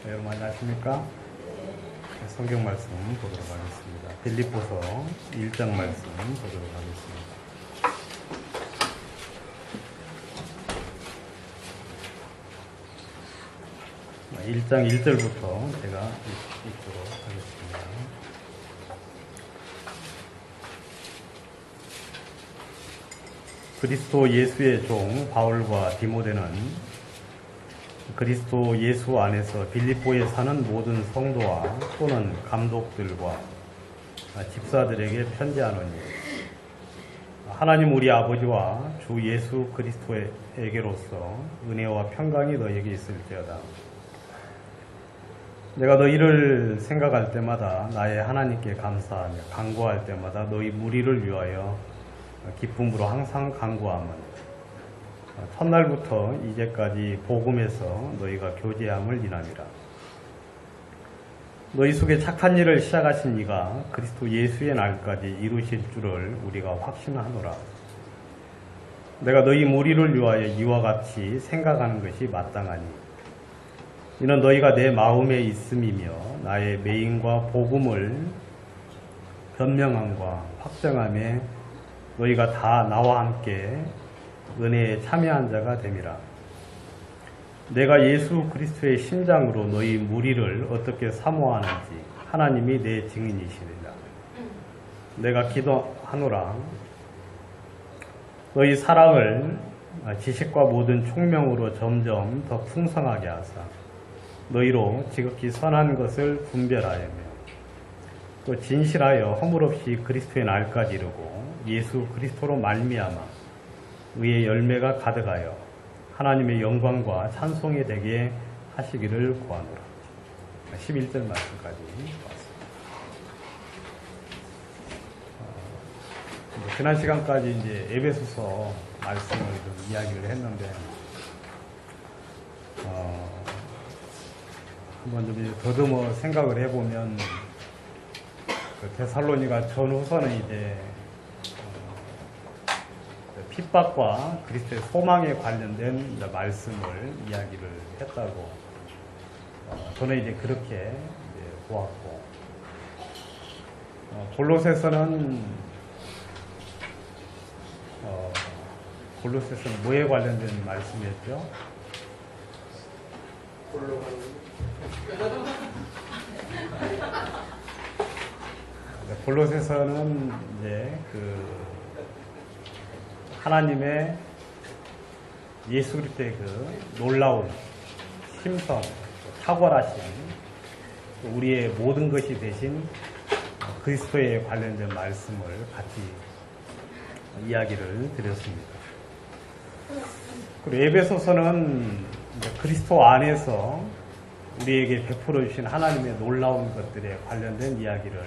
여러분 안녕하십니까? 성경 말씀 보도록 하겠습니다. 빌립보서 1장 말씀 보도록 하겠습니다. 1장 1절부터 제가 읽도록 하겠습니다. 그리스도 예수의 종 바울과 디모데는 그리스도 예수 안에서 빌립보에 사는 모든 성도와 또는 감독들과 집사들에게 편지하노니 하나님 우리 아버지와 주 예수 그리스도에게로서 은혜와 평강이 너에게 있을지어다. 내가 너희를 생각할 때마다 나의 하나님께 감사하며 간구할 때마다 너희 무리를 위하여 기쁨으로 항상 간구함은 첫날부터 이제까지 복음에서 너희가 교제함을 인함이라. 너희 속에 착한 일을 시작하신 이가 그리스도 예수의 날까지 이루실 줄을 우리가 확신하노라. 내가 너희 무리를 위하여 이와 같이 생각하는 것이 마땅하니 이는 너희가 내 마음에 있음이며 나의 매임과 복음을 변명함과 확정함에 너희가 다 나와 함께 은혜에 참여한 자가 됨이라. 내가 예수 그리스도의 심장으로 너희 무리를 어떻게 사모하는지 하나님이 내 증인이시리라. 내가 기도하노라. 너희 사랑을 지식과 모든 총명으로 점점 더 풍성하게 하사 너희로 지극히 선한 것을 분별하여며 또 진실하여 허물없이 그리스도의 날까지 이르고 예수 그리스도로 말미암아 의의 열매가 가득하여 하나님의 영광과 찬송이 되게 하시기를 구하노라. 11절 말씀까지 왔습니다. 지난 시간까지 이제 에베소서 말씀을 좀 이야기를 했는데 한번 좀 더듬어 생각을 해보면 그 데살로니가 전후서는 이제 핍박과 그리스도의 소망에 관련된 말씀을 이야기를 했다고 저는 이제 그렇게 보았고 골로새서는 뭐에 관련된 말씀이었죠? 골로새서는 이제 하나님의 예수 그리스도의 그 놀라운 심성, 탁월하신 우리의 모든 것이 되신 그리스도에 관련된 말씀을 같이 이야기를 드렸습니다. 그리고 에베소서는 그리스도 안에서 우리에게 베풀어 주신 하나님의 놀라운 것들에 관련된 이야기를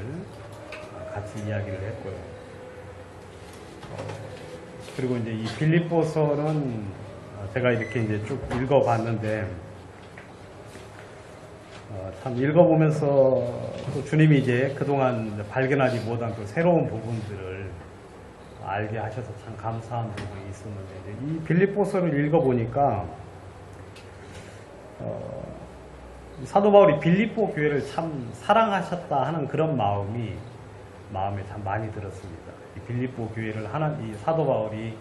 같이 이야기를 했고요. 그리고 이제 이 빌립보서는 제가 이렇게 이제 쭉 읽어봤는데 참 읽어보면서 또 주님이 이제 그동안 발견하지 못한 또 새로운 부분들을 알게 하셔서 참 감사한 부분이 있었는데 이 빌립보서를 읽어보니까 사도 바울이 빌립보 교회를 참 사랑하셨다 하는 그런 마음에 참 많이 들었습니다. 이 빌립보 교회를 이 사도 바울이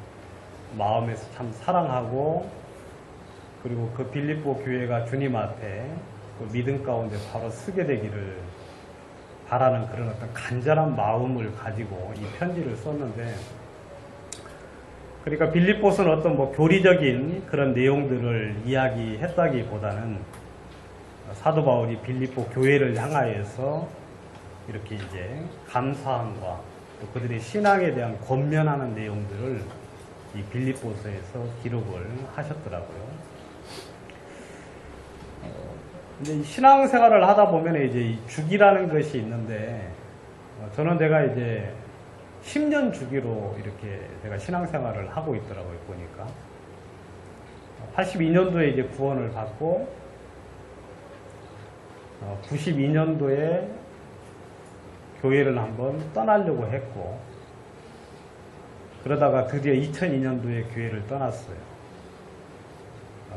마음에서 참 사랑하고 그리고 그 빌립보 교회가 주님 앞에 그 믿음 가운데 바로 서게 되기를 바라는 그런 어떤 간절한 마음을 가지고 이 편지를 썼는데 그러니까 빌립보서는 어떤 교리적인 그런 내용들을 이야기했다기보다는 사도 바울이 빌립보 교회를 향하여서 이렇게 이제 감사함과 또 그들의 신앙에 대한 권면하는 내용들을 이 빌립보서에서 기록을 하셨더라고요. 이제 신앙생활을 하다 보면 이제 이 주기라는 것이 있는데 저는 제가 이제 10년 주기로 이렇게 제가 신앙생활을 하고 있더라고요. 보니까 82년도에 이제 구원을 받고 92년도에 교회를 한번 떠나려고 했고 그러다가 드디어 2002년도에 교회를 떠났어요.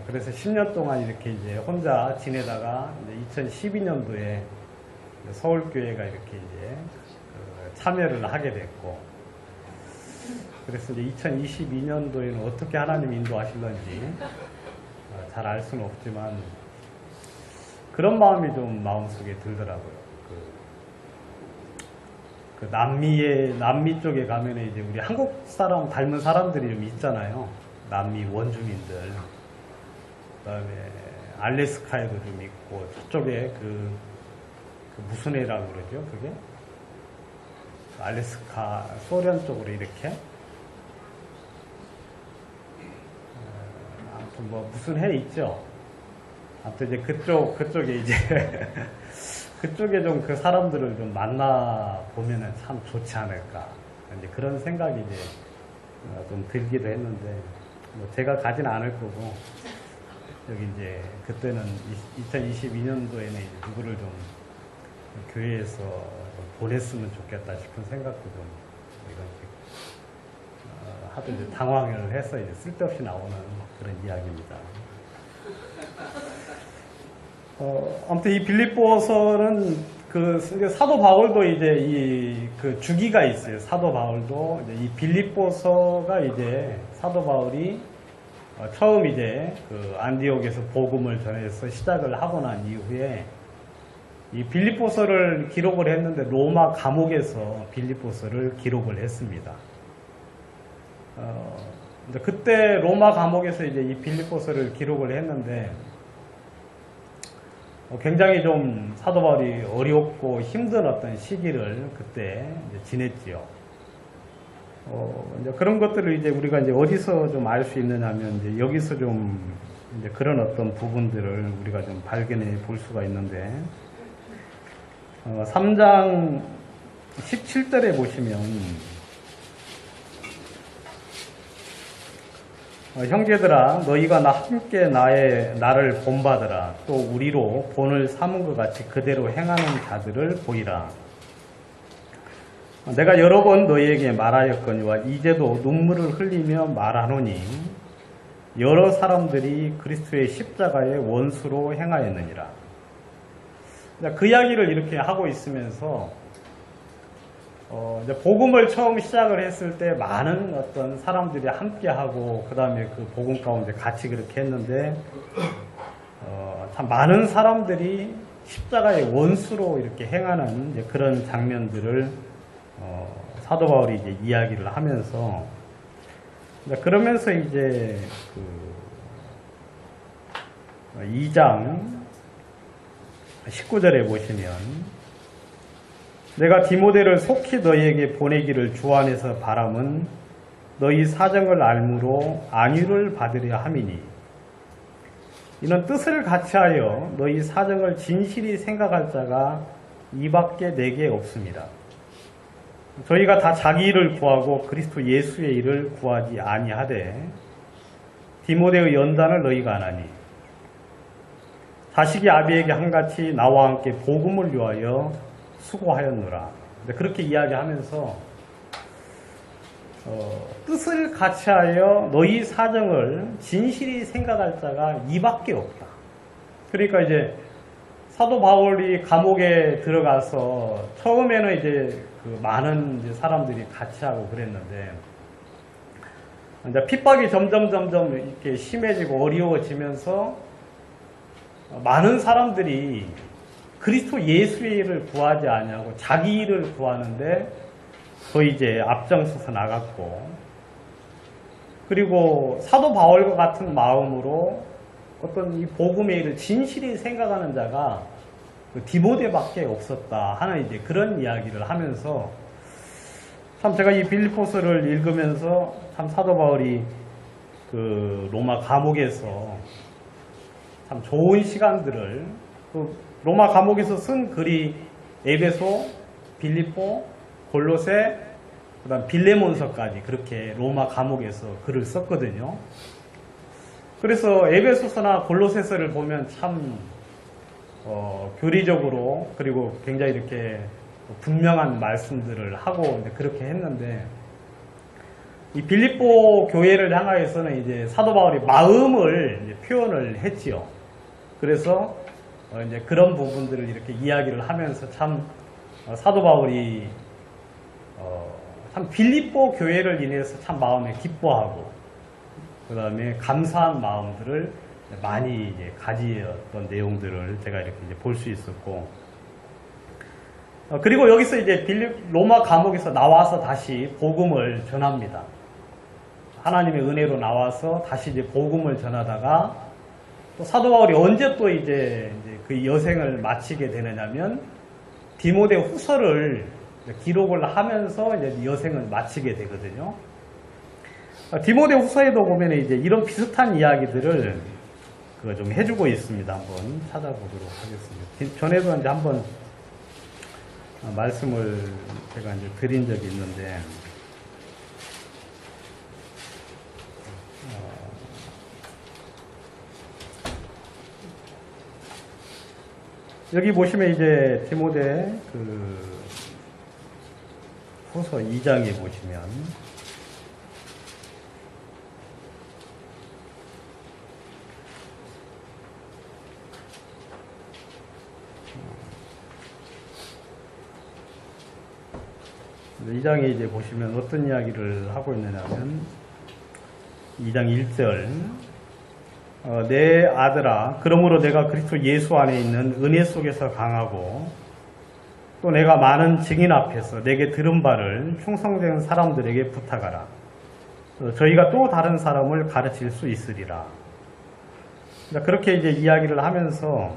그래서 10년 동안 이렇게 이제 혼자 지내다가 이제 2012년도에 서울교회가 이렇게 이제 참여를 하게 됐고, 그래서 이제 2022년도에는 어떻게 하나님 인도하실런지 잘 알 수는 없지만 그런 마음이 좀 마음속에 들더라고요. 그 남미 쪽에 가면 이제 우리 한국 사람 닮은 사람들이 좀 있잖아요. 남미 원주민들. 그다음에 알래스카에도 좀 있고, 저쪽에 그 무슨 해라고 그러죠? 그게 알래스카 소련 쪽으로 이렇게 아무튼 뭐 무슨 해 있죠. 아무튼 이제 그쪽에 이제 그쪽에 좀 그 사람들을 좀 만나 보면은 참 좋지 않을까, 이제 그런 생각이 이제 좀 들기도 했는데, 뭐 제가 가진 않을 거고, 여기 이제 그때는 2022년도에는 이제 누구를 좀 교회에서 좀 보냈으면 좋겠다 싶은 생각도 좀 이런 하도 이제 당황을 해서 이제 쓸데없이 나오는 그런 이야기입니다. 아무튼 이 빌립보서는 그 사도 바울도 이제 그 주기가 있어요. 사도 바울도 이제 이 빌립보서가 이제 사도 바울이 처음 이제 그 안디옥에서 복음을 전해서 시작을 하고 난 이후에 이 빌립보서를 기록을 했는데 로마 감옥에서 빌립보서를 기록을 했습니다. 이제 그때 로마 감옥에서 이제 이 빌립보서를 기록을 했는데 굉장히 좀 사도 바울이 어렵고 힘든 어떤 시기를 그때 이제 지냈지요. 이제 그런 것들을 이제 우리가 이제 어디서 좀 알 수 있느냐면 이제 여기서 좀 이제 그런 어떤 부분들을 우리가 좀 발견해 볼 수가 있는데, 3장 17절에 보시면 형제들아 너희가 함께 나를 본받으라. 또 우리로 본을 삼은 것 같이 그대로 행하는 자들을 보이라. 내가 여러 번 너희에게 말하였거니와 이제도 눈물을 흘리며 말하노니 여러 사람들이 그리스도의 십자가의 원수로 행하였느니라. 그 이야기를 이렇게 하고 있으면서 이제 복음을 처음 시작을 했을 때 많은 어떤 사람들이 함께하고 그 다음에 그 복음 가운데 같이 그렇게 했는데 참 많은 사람들이 십자가의 원수로 이렇게 행하는 이제 그런 장면들을 사도 바울이 이제 이야기를 하면서 그러면서 이제 그 2장 19절에 보시면 내가 디모데를 속히 너희에게 보내기를 주 안에서 바람은 너희 사정을 알므로 안위를 받으려 함이니 이는 뜻을 같이하여 너희 사정을 진실히 생각할 자가 이밖에 내게 없습니다. 저희가 다 자기 일을 구하고 그리스도 예수의 일을 구하지 아니하되 디모데의 연단을 너희가 아나니 자식이 아비에게 한같이 나와 함께 복음을 위하여 수고하였노라. 그렇게 이야기하면서 뜻을 같이하여 너희 사정을 진실히 생각할 자가 이밖에 없다. 그러니까 이제 사도 바울이 감옥에 들어가서 처음에는 이제 그 많은 이제 사람들이 같이 하고 그랬는데 이제 핍박이 점점 이렇게 심해지고 어려워지면서 많은 사람들이 그리스도 예수의 일을 구하지 아니하고 자기 일을 구하는데 더 이제 앞장서서 나갔고, 그리고 사도 바울과 같은 마음으로 어떤 이 복음의 일을 진실히 생각하는 자가 그 디모데밖에 없었다 하는 이제 그런 이야기를 하면서 참 제가 이 빌립보서를 읽으면서 참 사도 바울이 그 로마 감옥에서 참 좋은 시간들을 로마 감옥에서 쓴 글이 에베소, 빌립보, 골로새, 그다음 빌레몬서까지 그렇게 로마 감옥에서 글을 썼거든요. 그래서 에베소서나 골로새서를 보면 참 교리적으로 그리고 굉장히 이렇게 분명한 말씀들을 하고 그렇게 했는데 이 빌립보 교회를 향하여서는 이제 사도 바울이 마음을 이제 표현을 했지요. 그래서 이제 그런 부분들을 이렇게 이야기를 하면서 참 사도 바울이 참 빌립보 교회를 인해서 참 마음에 기뻐하고 그 다음에 감사한 마음들을 많이 이제 가지었던 내용들을 제가 이렇게 이제 볼 수 있었고, 그리고 여기서 이제 로마 감옥에서 나와서 다시 복음을 전합니다. 하나님의 은혜로 나와서 다시 이제 복음을 전하다가 또 사도 바울이 언제 또 이제 그 여생을 마치게 되느냐면 디모데 후서를 기록을 하면서 이제 여생을 마치게 되거든요. 디모데 후서에도 보면 이제 이런 비슷한 이야기들을 좀 해주고 있습니다. 한번 찾아보도록 하겠습니다. 전에도 이제 한번 말씀을 제가 이제 드린 적이 있는데, 여기 보시면 이제 디모데 후서 2장에 보시면 이 장에 이제 보시면 어떤 이야기를 하고 있느냐면 2장 1절 내 아들아 그러므로 내가 그리스도 예수 안에 있는 은혜 속에서 강하고 또 내가 많은 증인 앞에서 내게 들은 바를 충성된 사람들에게 부탁하라. 저희가 또 다른 사람을 가르칠 수 있으리라. 그렇게 이제 이야기를 하면서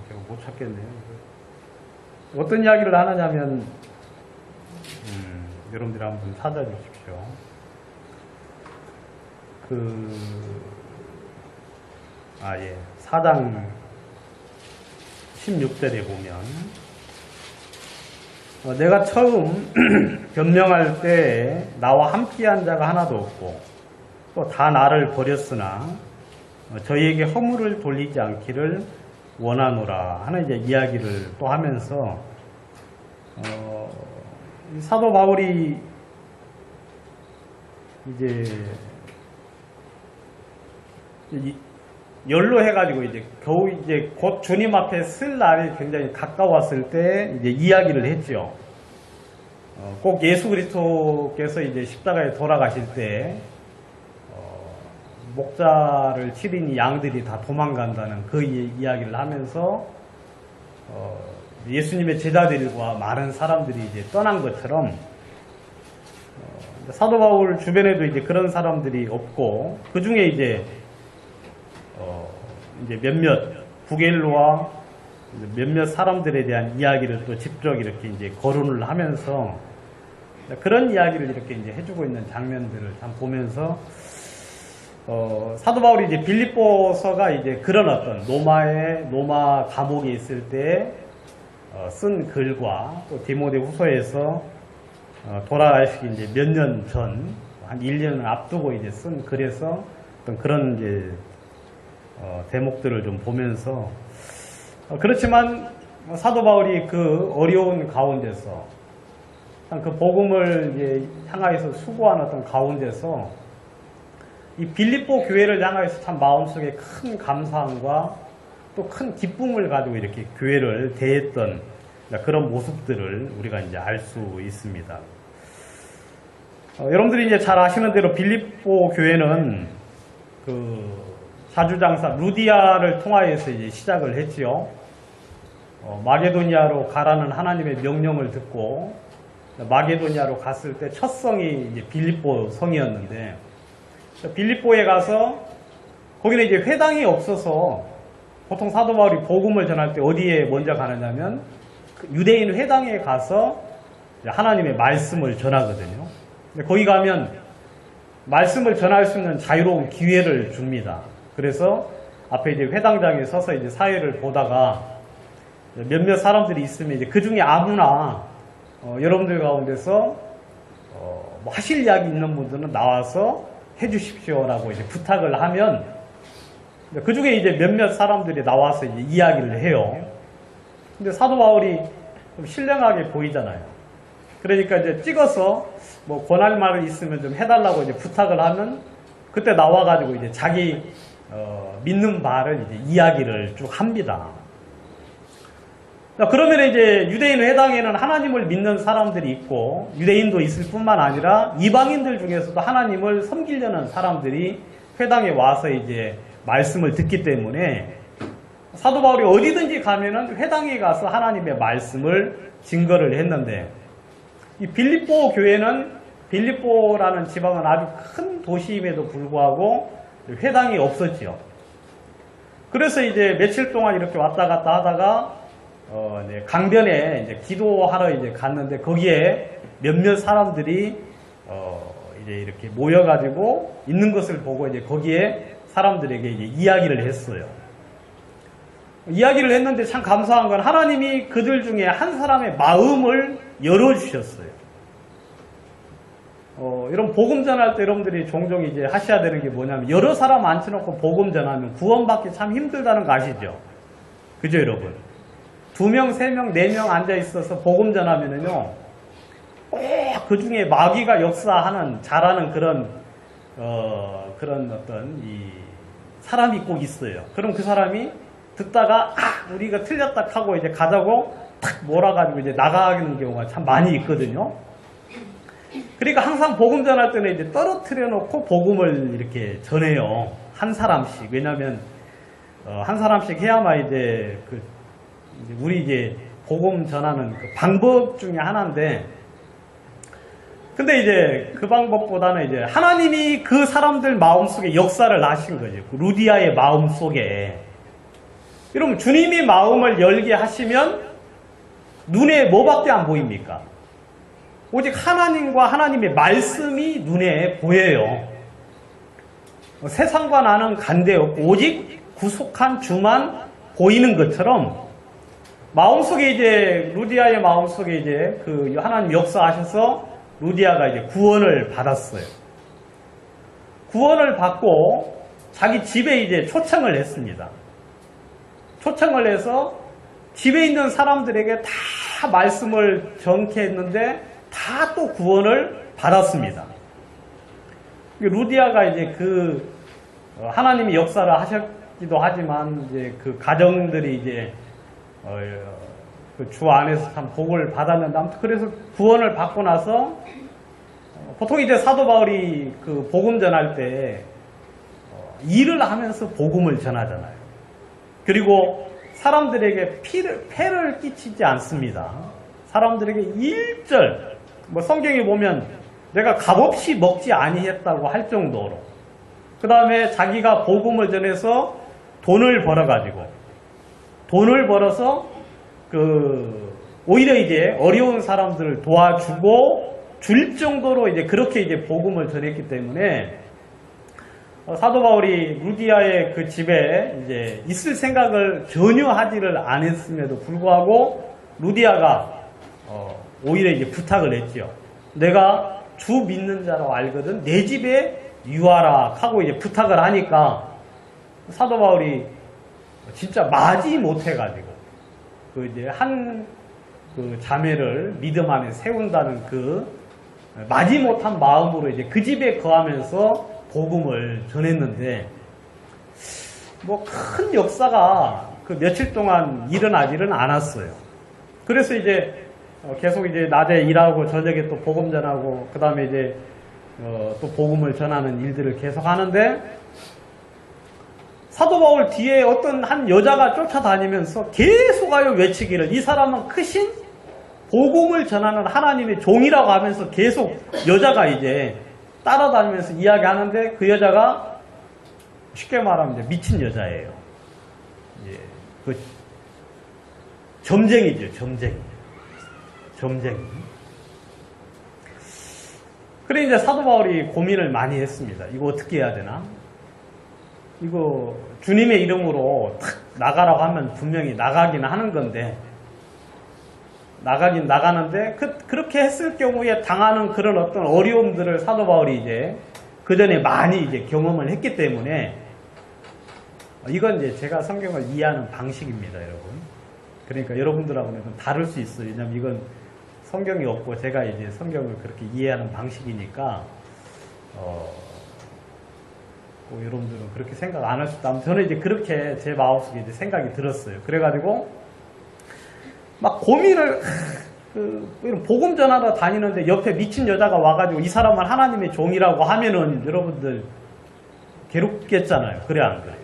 제가 못 찾겠네요. 어떤 이야기를 하느냐면 여러분들이 한번 찾아주십시오. 4장 16절에 보면 내가 처음 변명할 때 나와 함께한 자가 하나도 없고 또 다 나를 버렸으나 저희에게 허물을 돌리지 않기를 원하노라 하는 이제 이야기를 또 하면서 사도 바울이 이제 연로해가지고 이제 겨우 이제 곧 주님 앞에 쓸 날이 굉장히 가까웠을 때 이제 이야기를 했죠. 꼭 예수 그리스도께서 이제 십자가에 돌아가실 때 목자를 치린 양들이 다 도망간다는 그 이야기를 하면서 예수님의 제자들과 많은 사람들이 이제 떠난 것처럼 사도 바울 주변에도 이제 그런 사람들이 없고 그 중에 이제 몇몇 구겔로와 몇몇 사람들에 대한 이야기를 또 직접 이렇게 이제 거론을 하면서 그런 이야기를 이렇게 이제 해주고 있는 장면들을 참 보면서 사도 바울이 이제 빌립보서가 이제 그런 어떤 로마 감옥에 있을 때 쓴 글과 또 디모데 후서에서 돌아가시기 이제 몇 년 전, 한 1년을 앞두고 이제 쓴 글에서 어떤 그런 이제 대목들을 좀 보면서 그렇지만 사도 바울이 그 어려운 가운데서 그 복음을 이제 향하여서 수고하는 어떤 가운데서 이 빌립보 교회를 향하여서 참 마음속에 큰 감사함과 또 큰 기쁨을 가지고 이렇게 교회를 대했던 그런 모습들을 우리가 이제 알 수 있습니다. 여러분들이 이제 잘 아시는 대로 빌립보 교회는 그 사주장사 루디아를 통하여서 이제 시작을 했지요. 마게도니아로 가라는 하나님의 명령을 듣고 마게도니아로 갔을 때 첫 성이 이제 빌립보 성이었는데 빌립보에 가서 거기는 이제 회당이 없어서 보통 사도 바울이 복음을 전할 때 어디에 먼저 가느냐면 유대인 회당에 가서 하나님의 말씀을 전하거든요. 근데 거기 가면 말씀을 전할 수 있는 자유로운 기회를 줍니다. 그래서 앞에 이제 회당장에 서서 이제 사회를 보다가 몇몇 사람들이 있으면 이제 그 중에 아무나 여러분들 가운데서 뭐 하실 이야기 있는 분들은 나와서 해주십시오라고 이제 부탁을 하면 그 중에 이제 몇몇 사람들이 나와서 이제 이야기를 해요. 근데 사도 바울이 좀 신령하게 보이잖아요. 그러니까 이제 찍어서 뭐 권할 말이 있으면 좀 해달라고 이제 부탁을 하면 그때 나와가지고 이제 자기 믿는 바를 이제 이야기를 쭉 합니다. 그러면 이제 유대인 회당에는 하나님을 믿는 사람들이 있고 유대인도 있을 뿐만 아니라 이방인들 중에서도 하나님을 섬기려는 사람들이 회당에 와서 이제 말씀을 듣기 때문에 사도 바울이 어디든지 가면은 회당에 가서 하나님의 말씀을 증거를 했는데 이 빌립보 교회는 빌립보라는 지방은 아주 큰 도시임에도 불구하고 회당이 없었지요. 그래서 이제 며칠 동안 이렇게 왔다 갔다 하다가 이제 강변에 이제 기도하러 이제 갔는데 거기에 몇몇 사람들이 이제 이렇게 모여가지고 있는 것을 보고 이제 거기에 사람들에게 이제 이야기를 했어요. 이야기를 했는데 참 감사한 건 하나님이 그들 중에 한 사람의 마음을 열어주셨어요. 이런 복음 전할 때 여러분들이 종종 이제 하셔야 되는 게 뭐냐면 여러 사람 앉혀놓고 복음 전하면 구원받기 참 힘들다는 거 아시죠? 그죠, 여러분? 2명, 3명, 4명 앉아 있어서 복음 전하면은요, 꼭 그 중에 마귀가 역사하는, 잘하는 그런 어떤 이 사람이 꼭 있어요. 그럼 그 사람이 듣다가 우리가 틀렸다 하고 이제 가자고 탁 몰아가지고 이제 나가는 경우가 참 많이 있거든요. 그러니까 항상 복음 전할 때는 이제 떨어뜨려 놓고 복음을 이렇게 전해요. 한 사람씩. 왜냐면 한 사람씩 해야만 이제 우리 이제 복음 전하는 그 방법 중에 하나인데, 근데 이제 그 방법보다는 이제 하나님이 그 사람들 마음속에 역사를 하신 거죠. 그 루디아의 마음속에. 여러분, 주님이 마음을 열게 하시면 눈에 뭐밖에 안 보입니까? 오직 하나님과 하나님의 말씀이 눈에 보여요. 세상과 나는 관계없고 오직 구속한 주만 보이는 것처럼 마음속에 이제 루디아의 마음속에 이제 그 하나님 역사하셔서 루디아가 이제 구원을 받았어요. 구원을 받고 자기 집에 이제 초청을 했습니다. 초청을 해서 집에 있는 사람들에게 다 말씀을 전케 했는데 다 또 구원을 받았습니다. 루디아가 이제 그 하나님이 역사를 하셨기도 하지만 이제 그 가정들이 이제 그 주 안에서 참 복을 받았는데 아무튼 그래서 구원을 받고 나서 보통 이제 사도 바울이 그 복음 전할 때 일을 하면서 복음을 전하잖아요. 그리고 사람들에게 폐를 끼치지 않습니다. 사람들에게 일절 성경에 보면 내가 값없이 먹지 아니했다고 할 정도로, 그 다음에 자기가 복음을 전해서 돈을 벌어서 오히려 이제 어려운 사람들을 도와주고 줄 정도로 이제 그렇게 이제 복음을 전했기 때문에 사도 바울이 루디아의 그 집에 이제 있을 생각을 전혀 하지를 않았음에도 불구하고 루디아가 오히려 이제 부탁을 했죠. 내가 주 믿는 자로 알거든 내 집에 유하라 하고 이제 부탁을 하니까 사도 바울이 진짜 마지 못해가지고 그 이제 그 자매를 믿음 안에 세운다는 그 마지 못한 마음으로 이제 그 집에 거하면서 복음을 전했는데 뭐 큰 역사가 그 며칠 동안 일어나지는 않았어요. 그래서 이제 계속 이제 낮에 일하고 저녁에 또 복음 전하고 그 다음에 이제 또 복음을 전하는 일들을 계속 하는데 사도 바울 뒤에 어떤 한 여자가 쫓아다니면서 계속하여 외치기를 이 사람은 크신 복음을 전하는 하나님의 종이라고 하면서 계속 여자가 이제 따라다니면서 이야기하는데 그 여자가 쉽게 말하면 이제 미친 여자예요. 예, 그 점쟁이죠, 점쟁이. 그래 이제 사도 바울이 고민을 많이 했습니다. 이거 어떻게 해야 되나? 이거 주님의 이름으로 탁 나가라고 하면 분명히 나가긴 하는 건데 나가긴 나가는데 그렇게 했을 경우에 당하는 그런 어떤 어려움들을 사도 바울이 이제 그 전에 많이 이제 경험을 했기 때문에 이건 이제 제가 성경을 이해하는 방식입니다, 여러분. 그러니까 여러분들하고는 좀 다를 수 있어요. 왜냐면 이건 성경이 없고 제가 이제 성경을 그렇게 이해하는 방식이니까, 여러분들은 그렇게 생각 안 할 수도 있다. 저는 이제 그렇게 제 마음속에 이제 생각이 들었어요. 그래가지고, 막 고민을, 이런 복음 전하러 다니는데 옆에 미친 여자가 와가지고 이 사람은 하나님의 종이라고 하면은 여러분들 괴롭겠잖아요. 그래, 안 그래요?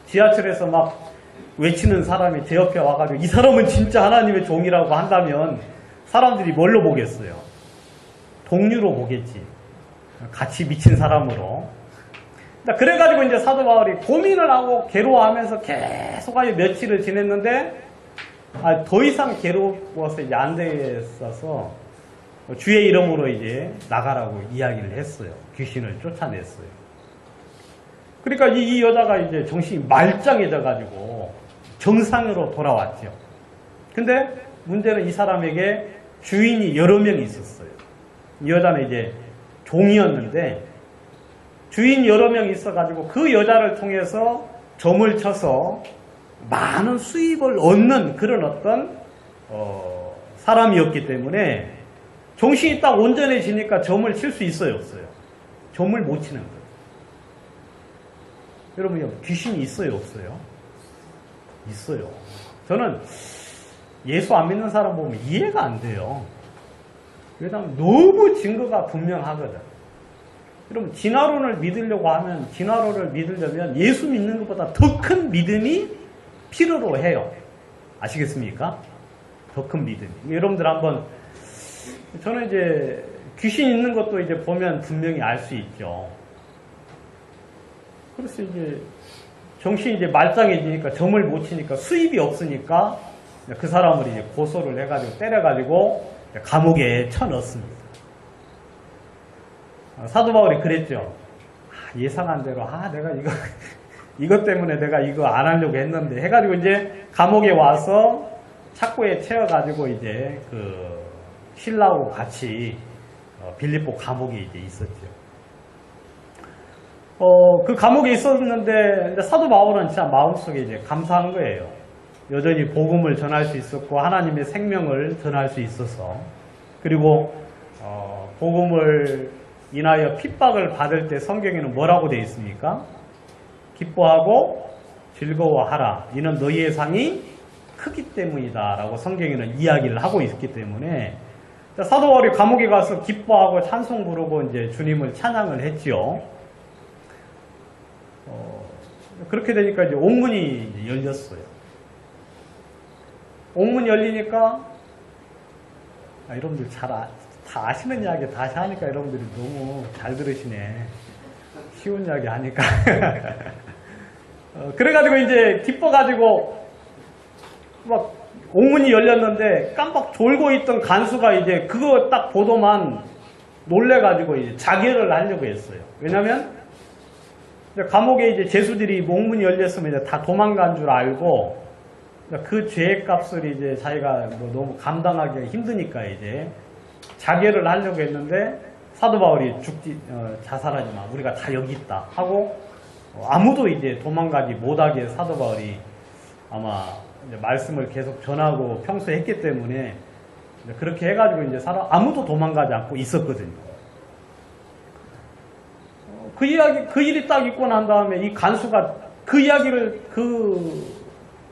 지하철에서 막 외치는 사람이 제 옆에 와가지고 이 사람은 진짜 하나님의 종이라고 한다면 사람들이 뭘로 보겠어요? 동료로 보겠지. 같이 미친 사람으로. 그래가지고 이제 사도 바울이 고민을 하고 괴로워하면서 계속 며칠을 지냈는데, 더 이상 괴로워서 이제 안 되겠어서 주의 이름으로 이제 나가라고 이야기를 했어요. 귀신을 쫓아냈어요. 그러니까 이 여자가 이제 정신이 말짱해져가지고 정상으로 돌아왔죠. 근데 문제는 이 사람에게 주인이 여러 명이 있었어요. 이 여자는 이제 종이었는데 주인 여러 명이 있어가지고 그 여자를 통해서 점을 쳐서 많은 수입을 얻는 그런 어떤 사람이었기 때문에 정신이 딱 온전해지니까 점을 칠 수 있어요, 없어요? 점을 못 치는 거예요. 여러분, 귀신이 있어요, 없어요? 있어요. 저는 예수 안 믿는 사람 보면 이해가 안 돼요. 왜냐하면 너무 증거가 분명하거든. 여러분, 진화론을 믿으려고 하면, 진화론을 믿으려면 예수 믿는 것보다 더 큰 믿음이 필요로 해요. 아시겠습니까? 더 큰 믿음. 여러분들 한번, 저는 이제 귀신 있는 것도 이제 보면 분명히 알 수 있죠. 그래서 이제 정신이 이제 말짱해지니까 점을 못 치니까 수입이 없으니까 그 사람을 이제 고소를 해가지고 때려가지고 감옥에 쳐넣습니다. 사도 바울이 그랬죠. 예상한 대로 내가 이것 때문에 내가 이거 안 하려고 했는데 해가지고 이제 감옥에 와서 착고에 채워가지고 이제 그 신라하고 같이 빌립보 감옥에 이제 있었죠. 그 감옥에 있었는데 사도 바울은 진짜 마음속에 이제 감사한 거예요. 여전히 복음을 전할 수 있었고 하나님의 생명을 전할 수 있어서, 그리고 복음을 인하여 핍박을 받을 때 성경에는 뭐라고 되어 있습니까? 기뻐하고 즐거워하라. 이는 너희의 상이 크기 때문이다 라고 성경에는 이야기를 하고 있기 때문에 사도 바울이 감옥에 가서 기뻐하고 찬송 부르고 이제 주님을 찬양을 했지요. 그렇게 되니까 이제 옥문이 이제 열렸어요. 옥문 열리니까 여러분들 다 아시는 이야기 다시 하니까 여러분들이 너무 잘 들으시네. 쉬운 이야기 하니까. 그래가지고 이제 기뻐가지고 막 옥문이 열렸는데 깜빡 졸고 있던 간수가 이제 그거 딱 보더만 놀래가지고 이제 자결을 하려고 했어요. 왜냐면 감옥에 이제 죄수들이 옥문이 열렸으면 이제 다 도망간 줄 알고 그 죄값을 이제 자기가 뭐 너무 감당하기 힘드니까 이제 자결을 하려고 했는데 사도 바울이 자살하지 마. 우리가 다 여기 있다 하고 아무도 이제 도망가지 못하게 사도 바울이 아마 이제 말씀을 계속 전하고 평소에 했기 때문에 그렇게 해가지고 이제 아무도 도망가지 않고 있었거든요. 그 일이 딱 있고 난 다음에 이 간수가 그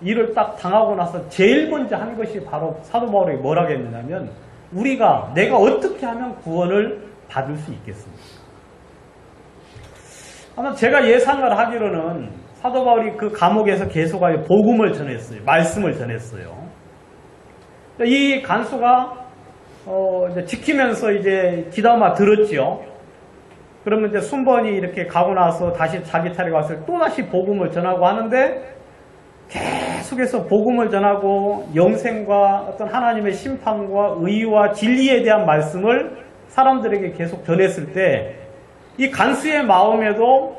일을 딱 당하고 나서 제일 먼저 한 것이 바로 사도 바울이 뭐라고 했느냐면 내가 어떻게 하면 구원을 받을 수 있겠습니까? 아마 제가 예상을 하기로는 사도 바울이 그 감옥에서 계속 복음을 전했어요. 말씀을 전했어요. 이 간수가 이제 지키면서 이제 귀담아 들었지요. 그러면 이제 순번이 이렇게 가고 나서 다시 자기 차례가 왔을 때 또다시 복음을 전하고 하는데 계속해서 복음을 전하고 영생과 어떤 하나님의 심판과 의와 진리에 대한 말씀을 사람들에게 계속 전했을 때 이 간수의 마음에도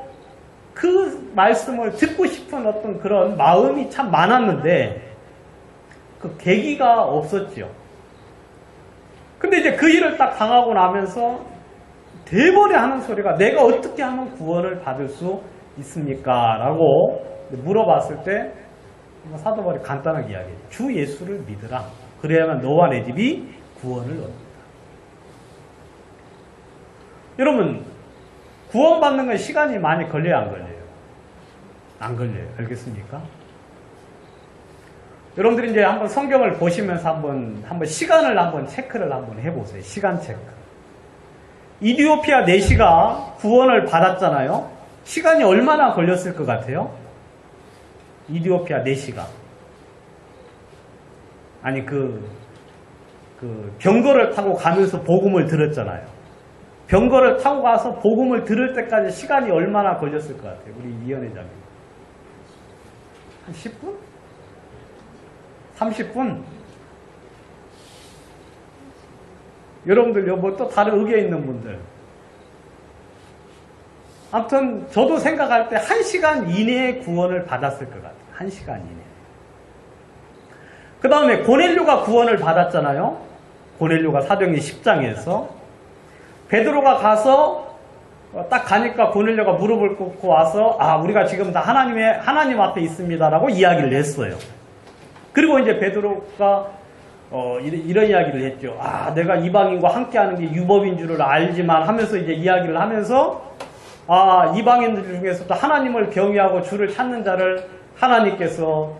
그 말씀을 듣고 싶은 어떤 그런 마음이 참 많았는데 그 계기가 없었죠. 근데 이제 그 일을 딱 당하고 나면서 대번에 하는 소리가 내가 어떻게 하면 구원을 받을 수 있습니까? 라고 물어봤을 때 사도 바울이 간단하게 이야기해요. 주 예수를 믿으라. 그래야만 너와 내 집이 구원을 얻는다. 여러분, 구원받는 건 시간이 많이 걸려요, 안 걸려요? 안 걸려요. 알겠습니까? 여러분들이 이제 한번 성경을 보시면서 한번 시간을 한번 체크를 한번 해보세요. 시간 체크. 이디오피아 내시가 구원을 받았잖아요. 시간이 얼마나 걸렸을 것 같아요? 이디오피아 내시가. 아니, 병거를 타고 가면서 복음을 들었잖아요. 병거를 타고 가서 복음을 들을 때까지 시간이 얼마나 걸렸을 것 같아요? 우리 이현애 자매. 한 10분? 30분? 여러분들, 뭐 또 다른 의견 있는 분들. 아무튼, 저도 생각할 때 1시간 이내에 구원을 받았을 것 같아요. 1시간 이내. 그 다음에 고넬료가 구원을 받았잖아요. 고넬료가 사도행전 10장에서. 베드로가 가서 딱 가니까 고넬료가 무릎을 꿇고 와서 우리가 지금 다 하나님 앞에 있습니다라고 이야기를 했어요. 그리고 이제 베드로가 이런 이야기를 했죠. 내가 이방인과 함께하는 게 유법인 줄을 알지만 하면서 이제 이야기를 하면서 이방인들 중에서도 하나님을 경외하고 주를 찾는 자를 하나님께서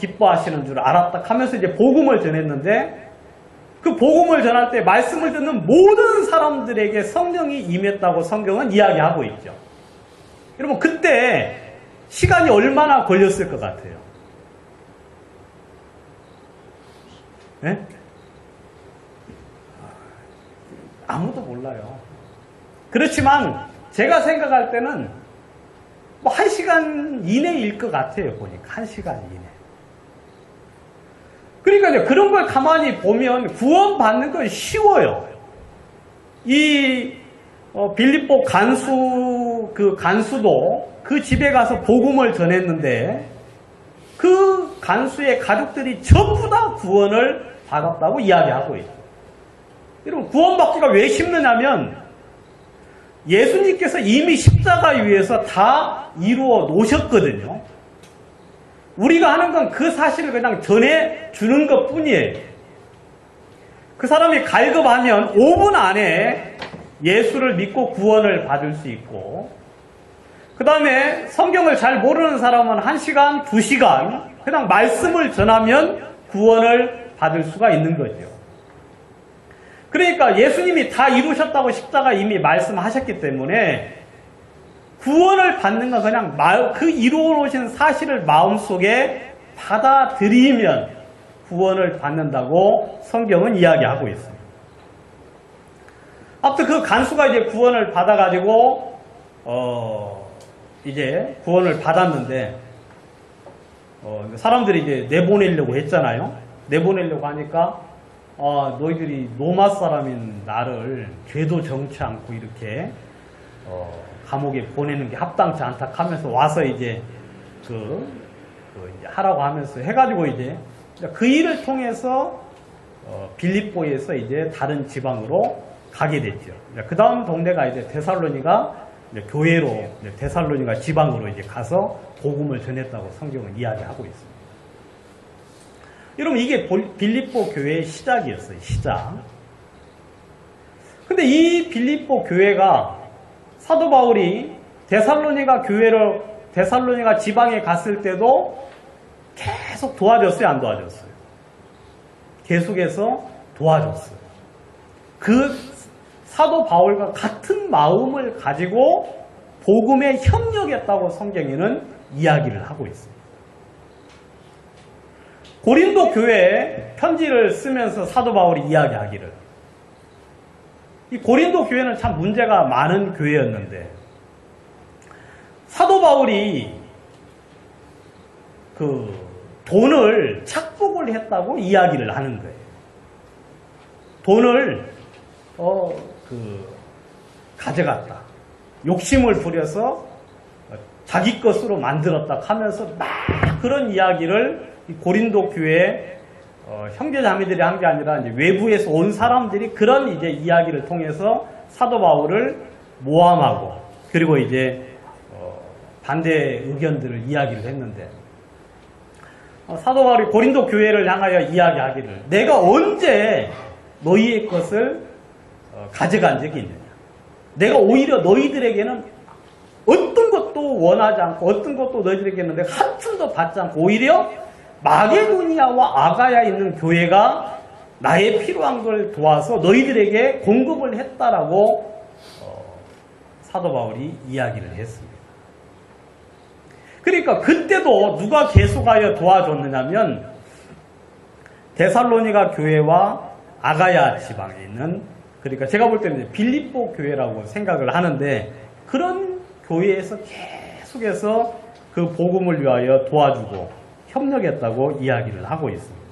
기뻐하시는 줄 알았다 하면서 이제 복음을 전했는데, 그 복음을 전할 때 말씀을 듣는 모든 사람들에게 성령이 임했다고 성경은 이야기하고 있죠. 여러분, 그때 시간이 얼마나 걸렸을 것 같아요? 네? 아무도 몰라요. 그렇지만 제가 생각할 때는 뭐 1시간 이내일 것 같아요. 보니까 1시간 이내. 그러니까 그런 걸 가만히 보면 구원받는 건 쉬워요. 이 빌립보 간수도 그 집에 가서 복음을 전했는데 그 간수의 가족들이 전부 다 구원을 받았다고 이야기하고 있어요. 여러분, 구원받기가 왜 쉽느냐면 예수님께서 이미 십자가 위에서 다 이루어 놓으셨거든요. 우리가 하는 건 그 사실을 그냥 전해주는 것 뿐이에요. 그 사람이 갈급하면 5분 안에 예수를 믿고 구원을 받을 수 있고, 그 다음에 성경을 잘 모르는 사람은 1시간, 2시간 그냥 말씀을 전하면 구원을 받을 수가 있는 거죠. 그러니까 예수님이 다 이루셨다고 십자가 이미 말씀하셨기 때문에 구원을 받는 건 그냥 그 이루어놓으신 사실을 마음속에 받아들이면 구원을 받는다고 성경은 이야기하고 있습니다. 아무튼 그 간수가 이제 구원을 받아가지고 이제 구원을 받았는데 사람들이 이제 내보내려고 했잖아요. 내보내려고 하니까 너희들이 로마 사람인 나를 죄도 정치 않고 이렇게 감옥에 보내는 게 합당치 않다 하면서 와서 이제 이제 하라고 하면서 해가지고 이제 그 일을 통해서 빌립보에서 이제 다른 지방으로 가게 됐죠. 그 다음 동네가 이제 데살로니가 교회로 데살로니가 지방으로 이제 가서 복음을 전했다고 성경은 이야기하고 있습니다. 여러분, 이게 빌립보 교회의 시작이었어요. 시작. 근데 이 빌립보 교회가 사도 바울이 데살로니가 지방에 갔을 때도 계속 도와줬어요, 안 도와줬어요? 계속해서 도와줬어요. 그 사도 바울과 같은 마음을 가지고 복음에 협력했다고 성경에는 이야기를 하고 있습니다. 고린도 교회에 편지를 쓰면서 사도 바울이 이야기하기를, 이 고린도 교회는 참 문제가 많은 교회였는데 사도 바울이 돈을 착복을 했다고 이야기를 하는 거예요. 돈을 가져갔다. 욕심을 부려서 자기 것으로 만들었다 하면서 막 그런 이야기를 고린도 교회 형제 자매들이 한 게 아니라 이제 외부에서 온 사람들이 그런 이제 이야기를 통해서 사도 바울을 모함하고 그리고 이제 반대 의견들을 이야기를 했는데 사도 바울이 고린도 교회를 향하여 이야기하기를 내가 언제 너희의 것을 가져간 적이 있느냐. 내가 오히려 너희들에게는 어떤 것도 원하지 않고 어떤 것도 너희들에게는 내가 한 푼도 받지 않고 오히려 마게도니아와 아가야에 있는 교회가 나의 필요한 걸 도와서 너희들에게 공급을 했다라고 사도 바울이 이야기를 했습니다. 그러니까 그때도 누가 계속하여 도와줬느냐면 데살로니가 교회와 아가야 지방에 있는, 그러니까 제가 볼 때는 빌립보 교회라고 생각을 하는데 그런 교회에서 계속해서 그 복음을 위하여 도와주고 협력했다고 이야기를 하고 있습니다.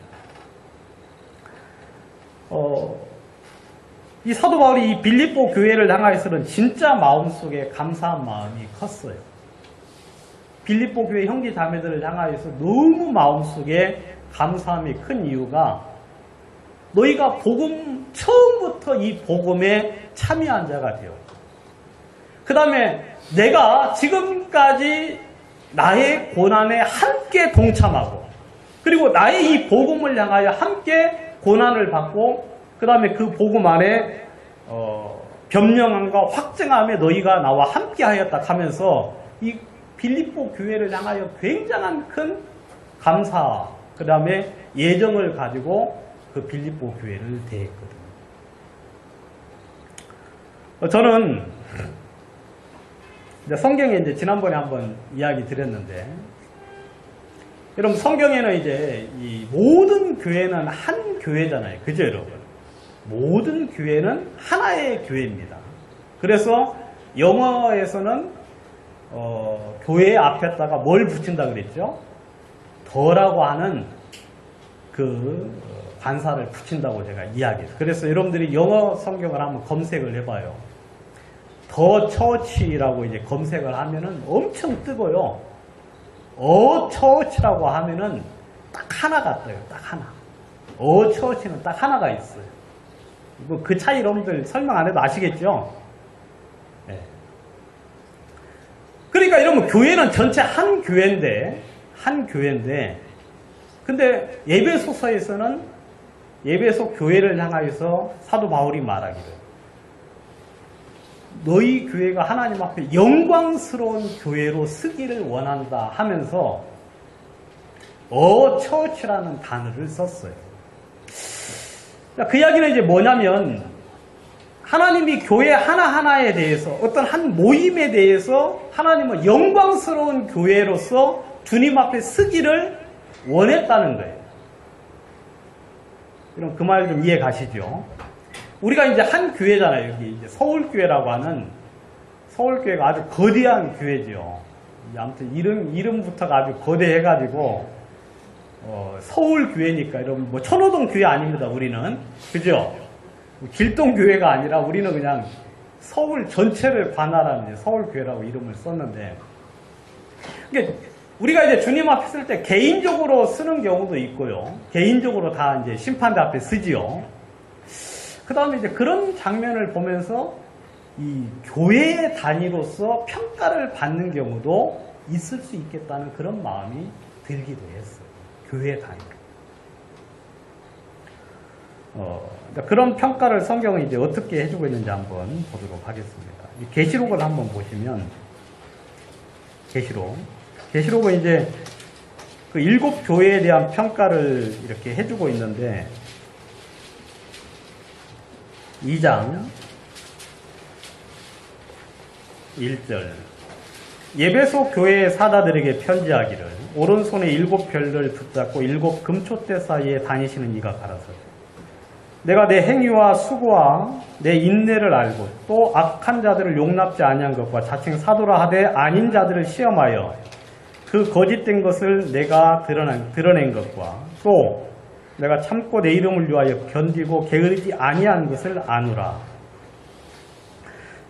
이 사도 바울이 이 빌립보 교회를 향하여서는 진짜 마음속에 감사한 마음이 컸어요. 빌립보 교회 형제 자매들을 향하여서 너무 마음속에 감사함이 큰 이유가 너희가 복음 처음부터 이 복음에 참여한 자가 되었고 그 다음에 내가 지금까지 나의 고난에 함께 동참하고 그리고 나의 이 복음을 향하여 함께 고난을 받고 그 다음에 그 복음 안에 변명함과 확증함에 너희가 나와 함께 하였다 하면서 이 빌립보 교회를 향하여 굉장한 큰 감사 그 다음에 예정을 가지고 그 빌립보 교회를 대했거든요. 저는 성경에 이제 지난번에 한번 이야기 드렸는데 여러분 성경에는 이제 이 모든 교회는 한 교회잖아요. 그죠 여러분? 모든 교회는 하나의 교회입니다. 그래서 영어에서는 교회 앞에다가 뭘 붙인다 그랬죠? 더라고 하는 그 관사를 붙인다고 제가 이야기했어요. 그래서 여러분들이 영어 성경을 한번 검색을 해봐요. 더 처치라고 이제 검색을 하면은 엄청 뜨고요. 처치라고 하면은 딱 하나가 떠요. 딱 하나. 처치는 딱 하나가 있어요. 이거 그 차이 여러분들 설명 안 해도 아시겠죠? 네. 그러니까 여러분 교회는 전체 한 교회인데 근데 에베소서에서는 에베소 교회를 향하여서 사도 바울이 말하기를 너희 교회가 하나님 앞에 영광스러운 교회로 쓰기를 원한다 하면서 처치라는 단어를 썼어요. 그 이야기는 이제 뭐냐면 하나님이 교회 하나하나에 대해서 어떤 한 모임에 대해서 하나님은 영광스러운 교회로서 주님 앞에 쓰기를 원했다는 거예요. 그럼 그 말 좀 이해 가시죠? 우리가 이제 한 교회잖아요. 여기 이제 서울교회라고 하는 서울교회가 아주 거대한 교회죠. 아무튼 이름부터가 아주 거대해가지고 서울교회니까 여러분 뭐 천호동 교회 아닙니다. 우리는 그죠? 길동교회가 아니라 우리는 그냥 서울 전체를 관할하는 서울교회라고 이름을 썼는데 그러니까 우리가 이제 주님 앞에 쓸 때 개인적으로 쓰는 경우도 있고요. 개인적으로 다 이제 심판대 앞에 쓰지요. 그 다음에 이제 그런 장면을 보면서 이 교회의 단위로서 평가를 받는 경우도 있을 수 있겠다는 그런 마음이 들기도 했어요. 교회 단위. 그런 평가를 성경은 이제 어떻게 해주고 있는지 한번 보도록 하겠습니다. 이 계시록을 한번 보시면 계시록은 이제 그 7 교회에 대한 평가를 이렇게 해주고 있는데 2장 1절 예배소 교회의 사다들에게 편지하기를 오른손에 7 별을 붙잡고 7 금초대 사이에 다니시는 이가 가라사대 내가 내 행위와 수고와 내 인내를 알고 또 악한 자들을 용납지 아니한 것과 자칭 사도라 하되 아닌 자들을 시험하여 그 거짓된 것을 내가 드러낸 것과 또 내가 참고 내 이름을 위하여 견디고 게으르지 아니한 것을 아노라.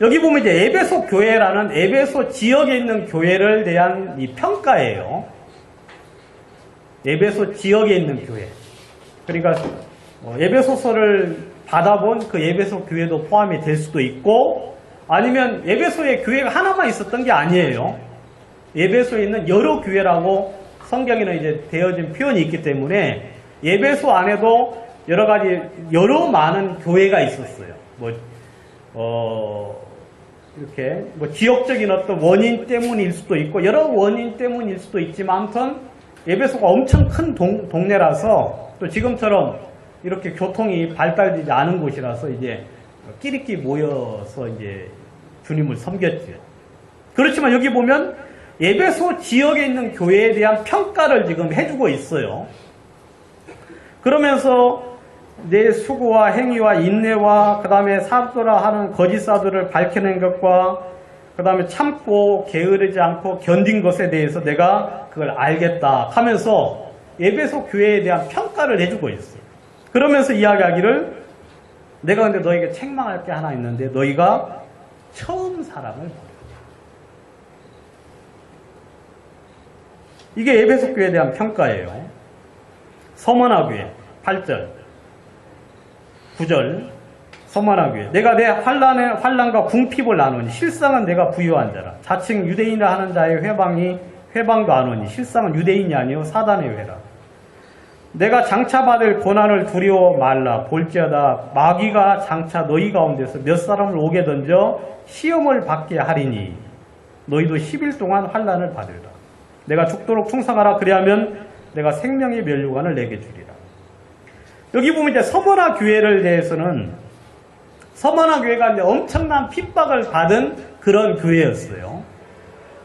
여기 보면 이제 에베소 교회라는 에베소 지역에 있는 교회를 대한 이 평가예요. 에베소 지역에 있는 교회. 그러니까 에베소서를 받아본 그 에베소 교회도 포함이 될 수도 있고 아니면 에베소에 교회가 하나만 있었던 게 아니에요. 에베소에 있는 여러 교회라고 성경에는 이제 되어진 표현이 있기 때문에 에베소 안에도 여러 가지, 여러 많은 교회가 있었어요. 이렇게, 지역적인 어떤 원인 때문일 수도 있고, 여러 원인 때문일 수도 있지만, 아무튼, 에베소가 엄청 큰 동네라서, 또 지금처럼 이렇게 교통이 발달되지 않은 곳이라서, 이제, 끼리끼리 모여서 이제 주님을 섬겼죠. 그렇지만 여기 보면, 에베소 지역에 있는 교회에 대한 평가를 지금 해주고 있어요. 그러면서, 내 수고와 행위와 인내와 그 다음에 사도라 하는 거짓 사도를 밝혀낸 것과 그 다음에 참고 게으르지 않고 견딘 것에 대해서 내가 그걸 알겠다 하면서 에베소 교회에 대한 평가를 해주고 있어요. 그러면서 이야기하기를 내가 근데 너에게 책망할 게 하나 있는데 너희가 처음 사랑을 버렸다. 이게 에베소 교회에 대한 평가예요. 서머나 교회 8절 9절 서머나 교회 내가 내 환난과 궁핍을 나누니 실상은 내가 부유한 자라. 자칭 유대인이라 하는 자의 회방도 안 오니 실상은 유대인이 아니요 사단의 회라. 내가 장차 받을 고난을 두려워 말라. 볼지어다 마귀가 장차 너희 가운데서 몇 사람을 오게 던져 시험을 받게 하리니 너희도 10일 동안 환난을 받으리라. 내가 죽도록 충성하라. 그리하면 내가 생명의 면류관을 내게 주리라. 여기 보면 이제 서머나 교회를 대해서는 서머나 교회가 이제 엄청난 핍박을 받은 그런 교회였어요.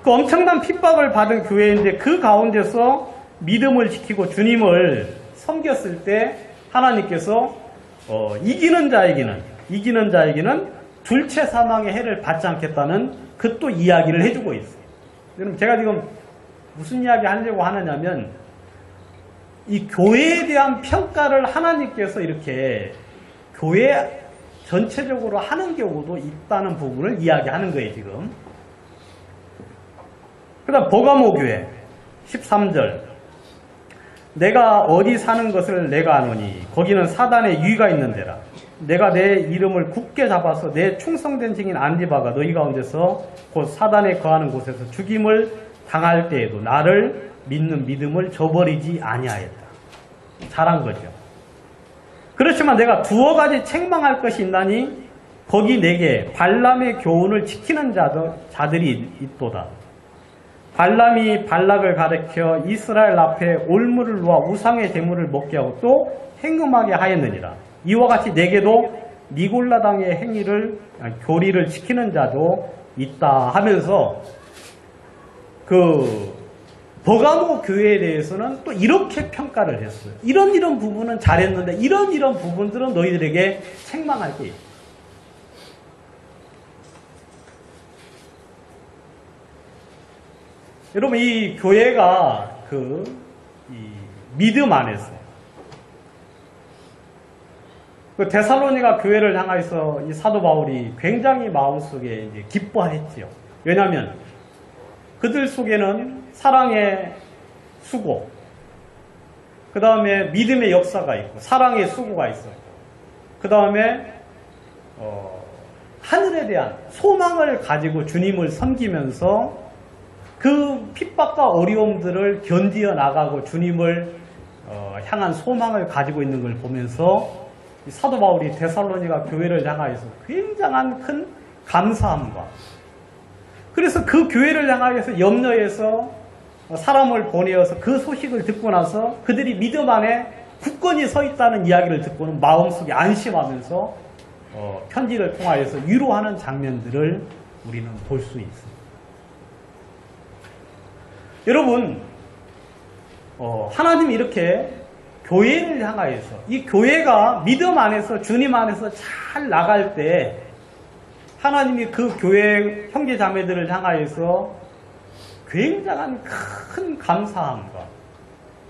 그 엄청난 핍박을 받은 교회인데 그 가운데서 믿음을 지키고 주님을 섬겼을 때 하나님께서 이기는 자에게는 둘째 사망의 해를 받지 않겠다는 그 또 이야기를 해주고 있어요. 여러분 제가 지금 무슨 이야기 하려고 하느냐면 이 교회에 대한 평가를 하나님께서 이렇게 교회 전체적으로 하는 경우도 있다는 부분을 이야기하는 거예요, 지금. 그 다음, 버가모 교회, 13절. 내가 어디 사는 것을 내가 아노니, 거기는 사단의 유의가 있는 데라. 내가 내 이름을 굳게 잡아서 내 충성된 증인 안디바가 너희 가운데서 곧 사단에 거하는 곳에서 죽임을 당할 때에도 나를 믿는 믿음을 저버리지 아니하였다. 잘한 거죠. 그렇지만 내가 두어 가지 책망할 것이 있나니 거기 내게 발람의 교훈을 지키는 자들이 있도다. 발람이 발락을 가르쳐 이스라엘 앞에 올무를 놓아 우상의 제물을 먹게 하고 또 행음하게 하였느니라. 이와 같이 내게도 니골라당의 교리를 지키는 자도 있다 하면서 버가모 교회에 대해서는 또 이렇게 평가를 했어요. 이런 부분은 잘했는데 이런 부분들은 너희들에게 책망할 게 있다. 여러분 이 교회가 이 믿음 안에서 데살로니가 교회를 향해서 이 사도 바울이 굉장히 마음속에 이제 기뻐했지요. 왜냐하면 그들 속에는 사랑의 수고, 그 다음에 믿음의 역사가 있고, 사랑의 수고가 있었고, 그 다음에 하늘에 대한 소망을 가지고 주님을 섬기면서 그 핍박과 어려움들을 견디어 나가고 주님을 향한 소망을 가지고 있는 걸 보면서 사도 바울이 데살로니가 교회를 향하여서 굉장한 큰 감사함과 그래서 그 교회를 향하여서 염려해서 사람을 보내어서 그 소식을 듣고 나서 그들이 믿음 안에 굳건히 서 있다는 이야기를 듣고는 마음속에 안심하면서 편지를 통하여서 위로하는 장면들을 우리는 볼 수 있습니다. 여러분 하나님이 이렇게 교회를 향하여서 이 교회가 믿음 안에서 주님 안에서 잘 나갈 때 하나님이 그 교회 형제 자매들을 향하여서 굉장한 큰 감사함과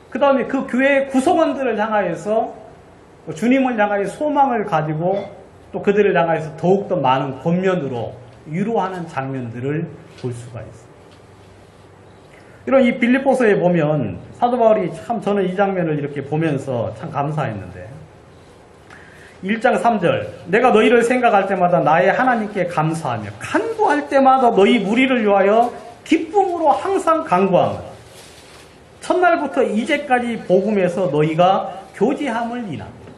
그 다음에 그 교회 구성원들을 향하여서 주님을 향하여 소망을 가지고 또 그들을 향하여서 더욱더 많은 권면으로 위로하는 장면들을 볼 수가 있습니다. 이런 이 빌립보서에 보면 사도 바울이 참 저는 이 장면을 이렇게 보면서 참 감사했는데 1장 3절 내가 너희를 생각할 때마다 나의 하나님께 감사하며 간구할 때마다 너희 무리를 위하여 기쁨으로 항상 간구하면 첫날부터 이제까지 복음에서 너희가 교제함을 인합니다.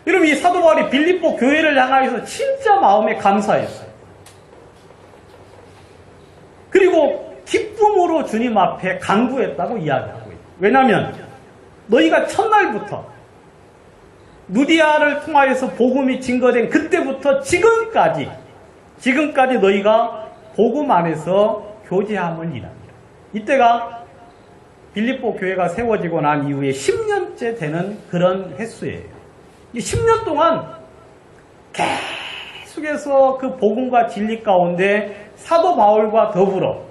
여러분, 이 사도 바울이 빌립보 교회를 향하여서 진짜 마음에 감사했어요. 그리고 기쁨으로 주님 앞에 간구했다고 이야기하고 있어요. 왜냐하면 너희가 첫날부터 누디아를 통하여서 복음이 증거된 그때부터 지금까지 너희가 복음 안에서 교제함을 인합니다. 이때가 빌립보 교회가 세워지고 난 이후에 10년째 되는 그런 횟수예요. 이 10년 동안 계속해서 그 복음과 진리 가운데 사도 바울과 더불어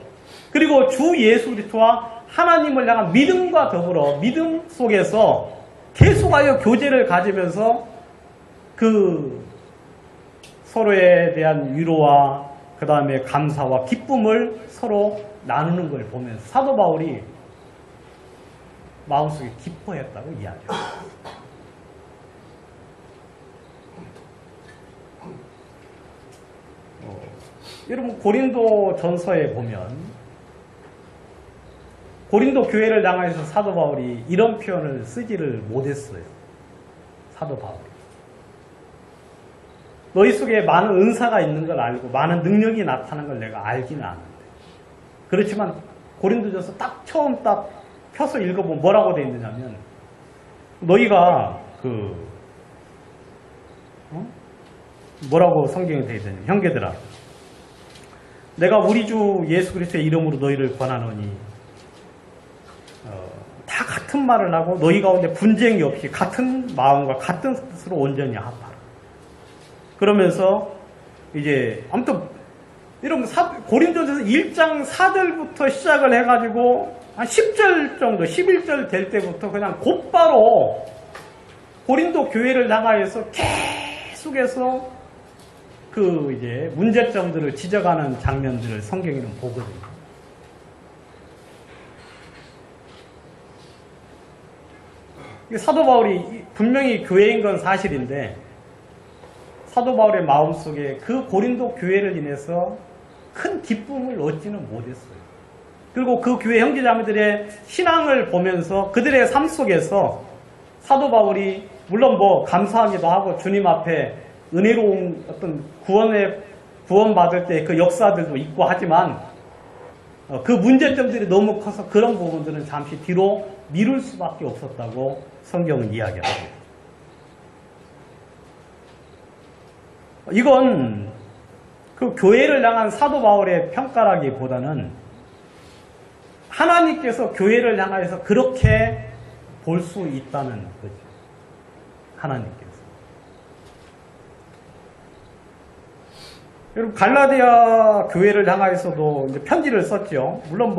그리고 주 예수 그리스도와 하나님을 향한 믿음과 더불어 믿음 속에서 계속하여 교제를 가지면서 그 서로에 대한 위로와 그 다음에 감사와 기쁨을 서로 나누는 걸 보면서 사도 바울이 마음속에 기뻐했다고 이야기합니다. 여러분, 고린도 전서에 보면 고린도 교회를 향해서 사도 바울이 이런 표현을 쓰지를 못했어요. 사도 바울이. 너희 속에 많은 은사가 있는 걸 알고 많은 능력이 나타나는 걸 내가 알기는 아는데, 그렇지만 고린도전서 처음 펴서 읽어보면 뭐라고 되어 있느냐면 너희가 뭐라고 성경에 되어 있느냐면 형제들아, 내가 우리 주 예수 그리스도의 이름으로 너희를 권하노니 다 같은 말을 하고 너희 가운데 분쟁이 없이 같은 마음과 같은 뜻으로 온전히 합하라. 그러면서 이제 아무튼 이런 고린도전서 1장 4절부터 시작을 해가지고 한 10절 정도 11절 될 때부터 그냥 곧바로 고린도 교회를 향하여서 계속해서 그 이제 문제점들을 지적하는 장면들을 성경에는 보거든요. 사도 바울이 분명히 교회인 건 사실인데 사도 바울의 마음속에 그 고린도 교회를 인해서 큰 기쁨을 얻지는 못했어요. 그리고 그 교회 형제자매들의 신앙을 보면서 그들의 삶 속에서 사도 바울이 물론 감사하기도 하고 주님 앞에 은혜로운 어떤 구원받을 때 그 역사들도 있고 하지만 그 문제점들이 너무 커서 그런 부분들은 잠시 뒤로 미룰 수밖에 없었다고 성경은 이야기합니다. 이건 그 교회를 향한 사도 바울의 평가라기보다는 하나님께서 교회를 향해서 그렇게 볼 수 있다는 거죠. 하나님께서. 여러분, 갈라디아 교회를 향해서도 이제 편지를 썼죠. 물론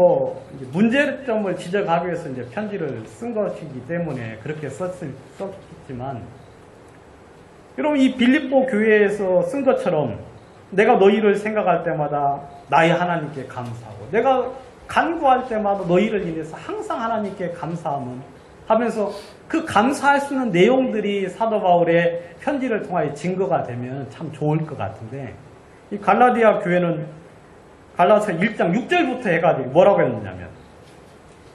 이제 문제점을 지적하기 위해서 이제 편지를 쓴 것이기 때문에 그렇게 썼겠지만, 여러분, 이 빌립보 교회에서 쓴 것처럼 내가 너희를 생각할 때마다 나의 하나님께 감사하고 내가 간구할 때마다 너희를 인해서 항상 하나님께 감사함은 하면서 그 감사할 수 있는 내용들이 사도 바울의 편지를 통하여 증거가 되면 참 좋을 것 같은데, 이 갈라디아 교회는 갈라디아 1장 6절부터 해가지고 뭐라고 했느냐면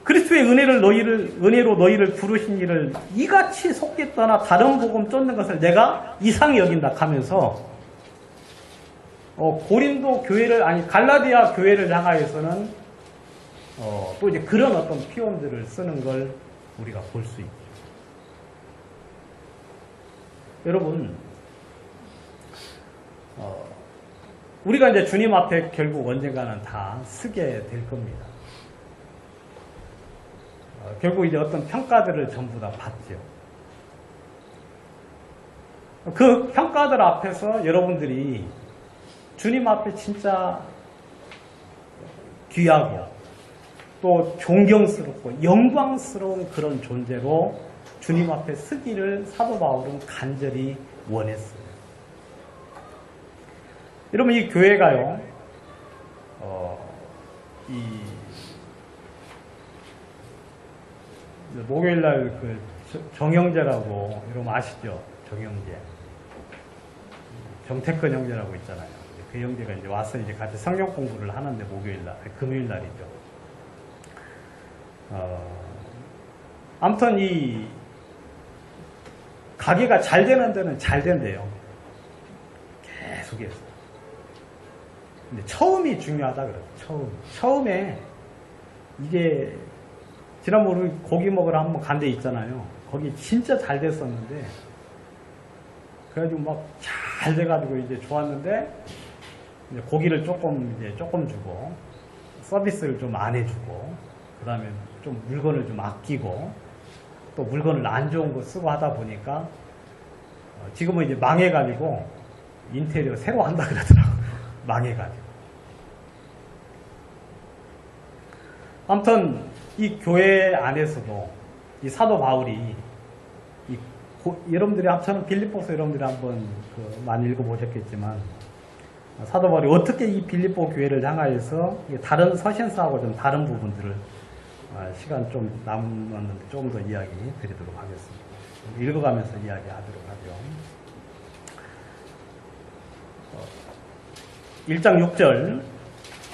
그리스도의 은혜로 너희를 부르신 이를 이같이 속기 떠나 다른 복음 쫓는 것을 내가 이상히 여긴다 하면서 고린도 교회를 갈라디아 교회를 향하여서는 또 이제 그런 어떤 표현들을 쓰는 걸 우리가 볼 수 있죠. 여러분, 우리가 이제 주님 앞에 결국 언젠가는 다 서게 될 겁니다. 결국 이제 어떤 평가들을 전부 다 받죠. 그 평가들 앞에서 여러분들이 주님 앞에 진짜 귀하고 또 존경스럽고 영광스러운 그런 존재로 주님 앞에 서기를 사도 바울은 간절히 원했어요. 여러분, 이 교회가요, 목요일날 그 정형제라고 여러분 아시죠? 정형제. 정태근 형제라고 있잖아요. 그 형제가 이제 와서 이제 같이 성경 공부를 하는데 목요일 날, 금요일 날이죠. 아무튼 이 가게가 잘 되는 데는 잘 된대요. 계속해서. 근데 처음이 중요하다 그래요. 처음에 이게 지난번에 우리 고기 먹으러 한번 간 데 있잖아요. 거기 진짜 잘 됐었는데 그래가지고 막 잘 돼가지고 이제 좋았는데 이제 고기를 조금 주고 서비스를 좀 안 해주고 그 다음에 좀 물건을 좀 아끼고 또 물건을 안 좋은 거 쓰고 하다 보니까 지금은 이제 망해가지고 인테리어 새로 한다 그러더라고. 망해가지고. 아무튼 이 교회 안에서도 이 사도 바울이 여러분들이 저는 빌립보서 여러분들이 한번 많이 읽어보셨겠지만 사도 바울이 어떻게 이 빌립보 교회를 향하여서 다른 서신서하고 좀 다른 부분들을 시간 좀 남았는데 조금 더 이야기 드리도록 하겠습니다. 읽어가면서 이야기하도록 하죠. 1장 6절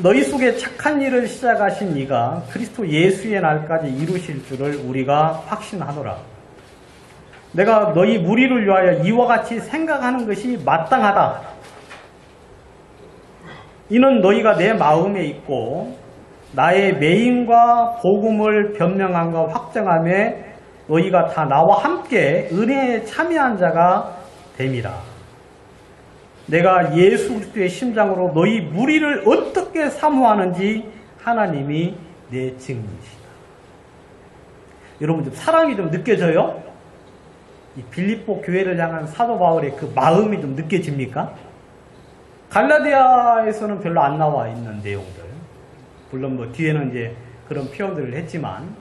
너희 속에 착한 일을 시작하신 이가 그리스도 예수의 날까지 이루실 줄을 우리가 확신하노라. 내가 너희 무리를 위하여 이와 같이 생각하는 것이 마땅하다. 이는 너희가 내 마음에 있고 나의 매임과 복음을 변명함과 확정함에 너희가 다 나와 함께 은혜에 참여한 자가 됨이라. 내가 예수 그리스도의 심장으로 너희 무리를 어떻게 사모하는지 하나님이 내 증인이시다. 여러분 좀 사랑이 좀 느껴져요? 이 빌립보 교회를 향한 사도 바울의 그 마음이 좀 느껴집니까? 갈라디아에서는 별로 안 나와 있는 내용들. 물론 뭐 뒤에는 이제 그런 표현들을 했지만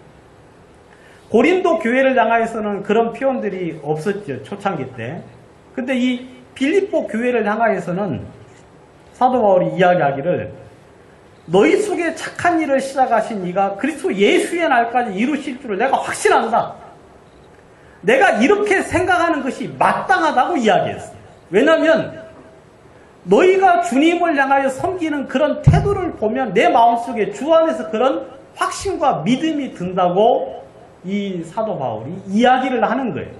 고린도 교회를 향하여서는 그런 표현들이 없었죠. 초창기 때. 근데 이 빌립보 교회를 향하여서는 사도 바울이 이야기하기를 너희 속에 착한 일을 시작하신 이가 그리스도 예수의 날까지 이루실 줄을 내가 확신한다. 내가 이렇게 생각하는 것이 마땅하다고 이야기했어요. 왜냐하면 너희가 주님을 향하여 섬기는 그런 태도를 보면 내 마음속에 주 안에서 그런 확신과 믿음이 든다고 이 사도 바울이 이야기를 하는 거예요.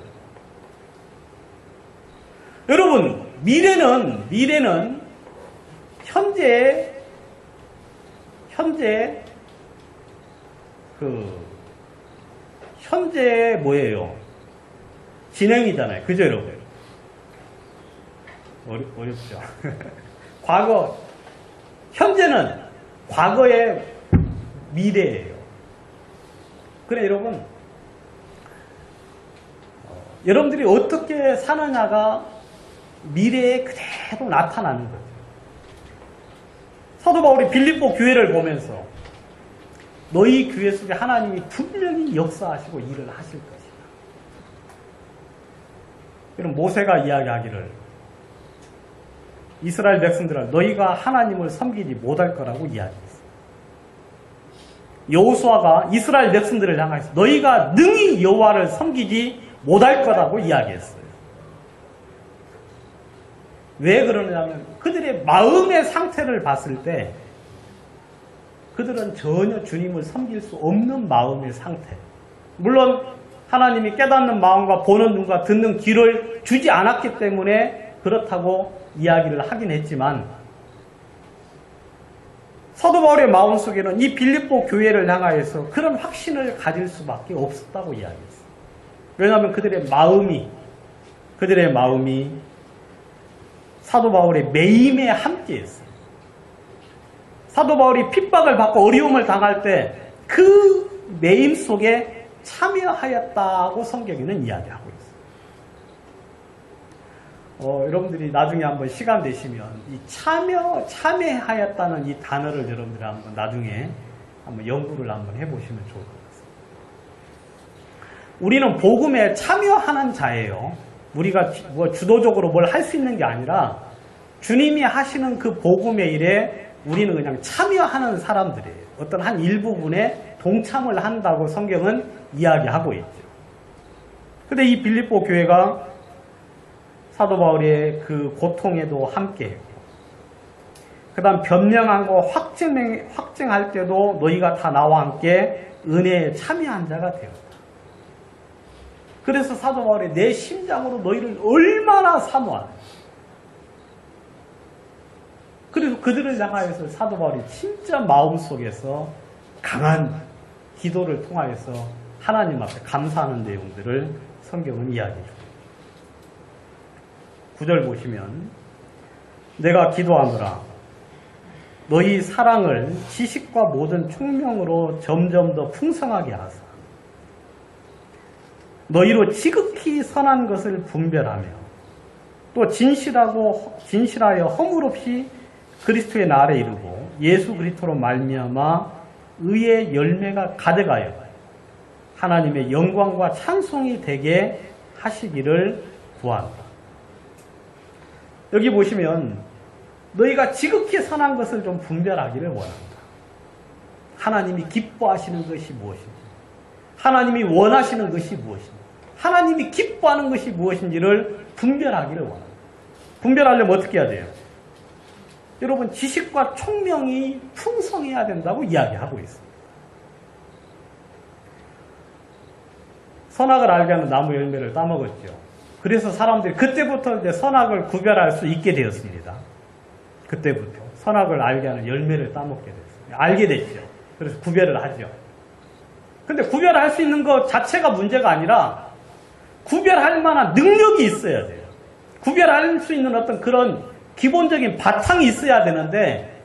여러분, 미래는 현재 뭐예요? 진행이잖아요. 그죠, 여러분? 어렵죠. 현재는 과거의 미래예요. 그래, 여러분. 여러분들이 어떻게 사느냐가 미래에 그대로 나타나는 거죠. 사도 바울이 빌립보 교회를 보면서 너희 교회 속에 하나님이 분명히 역사하시고 일을 하실 것이다. 그럼 모세가 이야기하기를 이스라엘 백성들아 너희가 하나님을 섬기지 못할 거라고 이야기했어요. 여호수아가 이스라엘 백성들을 향해서 너희가 능히 여호와를 섬기지 못할 거라고 이야기했어요. 왜 그러냐면 그들의 마음의 상태를 봤을 때 그들은 전혀 주님을 섬길 수 없는 마음의 상태. 물론 하나님이 깨닫는 마음과 보는 눈과 듣는 귀를 주지 않았기 때문에 그렇다고 이야기를 하긴 했지만 사도 바울의 마음속에는 이 빌립보 교회를 향하여서 그런 확신을 가질 수밖에 없었다고 이야기했어요. 왜냐하면 그들의 마음이 사도 바울의 매임에 함께했어요. 사도 바울이 핍박을 받고 어려움을 당할 때 그 매임 속에 참여하였다고 성경에는 이야기하고 있어요. 여러분들이 나중에 한번 시간 되시면 이 참여하였다는 이 단어를 여러분들이 한번 나중에 한번 연구를 한번 해보시면 좋을 것 같습니다. 우리는 복음에 참여하는 자예요. 우리가 뭐 주도적으로 뭘 할 수 있는 게 아니라 주님이 하시는 그 복음의 일에 우리는 그냥 참여하는 사람들이에요. 어떤 한 일부분에 동참을 한다고 성경은 이야기하고 있죠. 근데 이 빌립보 교회가 사도 바울의 그 고통에도 함께했고 그 다음 변명한 거 확증할 때도 너희가 다 나와 함께 은혜에 참여한 자가 되었다. 그래서 사도 바울이 내 심장으로 너희를 얼마나 사모하는가. 그래서 그들을 향하여서 사도 바울이 진짜 마음속에서 강한 기도를 통하여서 하나님 앞에 감사하는 내용들을 성경은 이야기해 줍니다. 9절 보시면 내가 기도하노라 너희 사랑을 지식과 모든 총명으로 점점 더 풍성하게 하사 너희로 지극히 선한 것을 분별하며 또 진실하여 허물 없이 그리스도의 날에 이르고 예수 그리스도로 말미암아 의의 열매가 가득하여 하나님의 영광과 찬송이 되게 하시기를 구한다. 여기 보시면 너희가 지극히 선한 것을 좀 분별하기를 원한다. 하나님이 기뻐하시는 것이 무엇인지, 하나님이 원하시는 것이 무엇인지, 하나님이 기뻐하는 것이 무엇인지를 분별하기를 원한다. 분별하려면 어떻게 해야 돼요? 여러분, 지식과 총명이 풍성해야 된다고 이야기하고 있습니다. 선악을 알게 하는 나무 열매를 따먹었죠. 그래서 사람들이 그때부터 이제 선악을 구별할 수 있게 되었습니다. 그때부터 선악을 알게 하는 열매를 따먹게 됐어요. 알게 됐죠. 그래서 구별을 하죠. 근데 구별할 수 있는 것 자체가 문제가 아니라 구별할 만한 능력이 있어야 돼요. 구별할 수 있는 어떤 그런 기본적인 바탕이 있어야 되는데,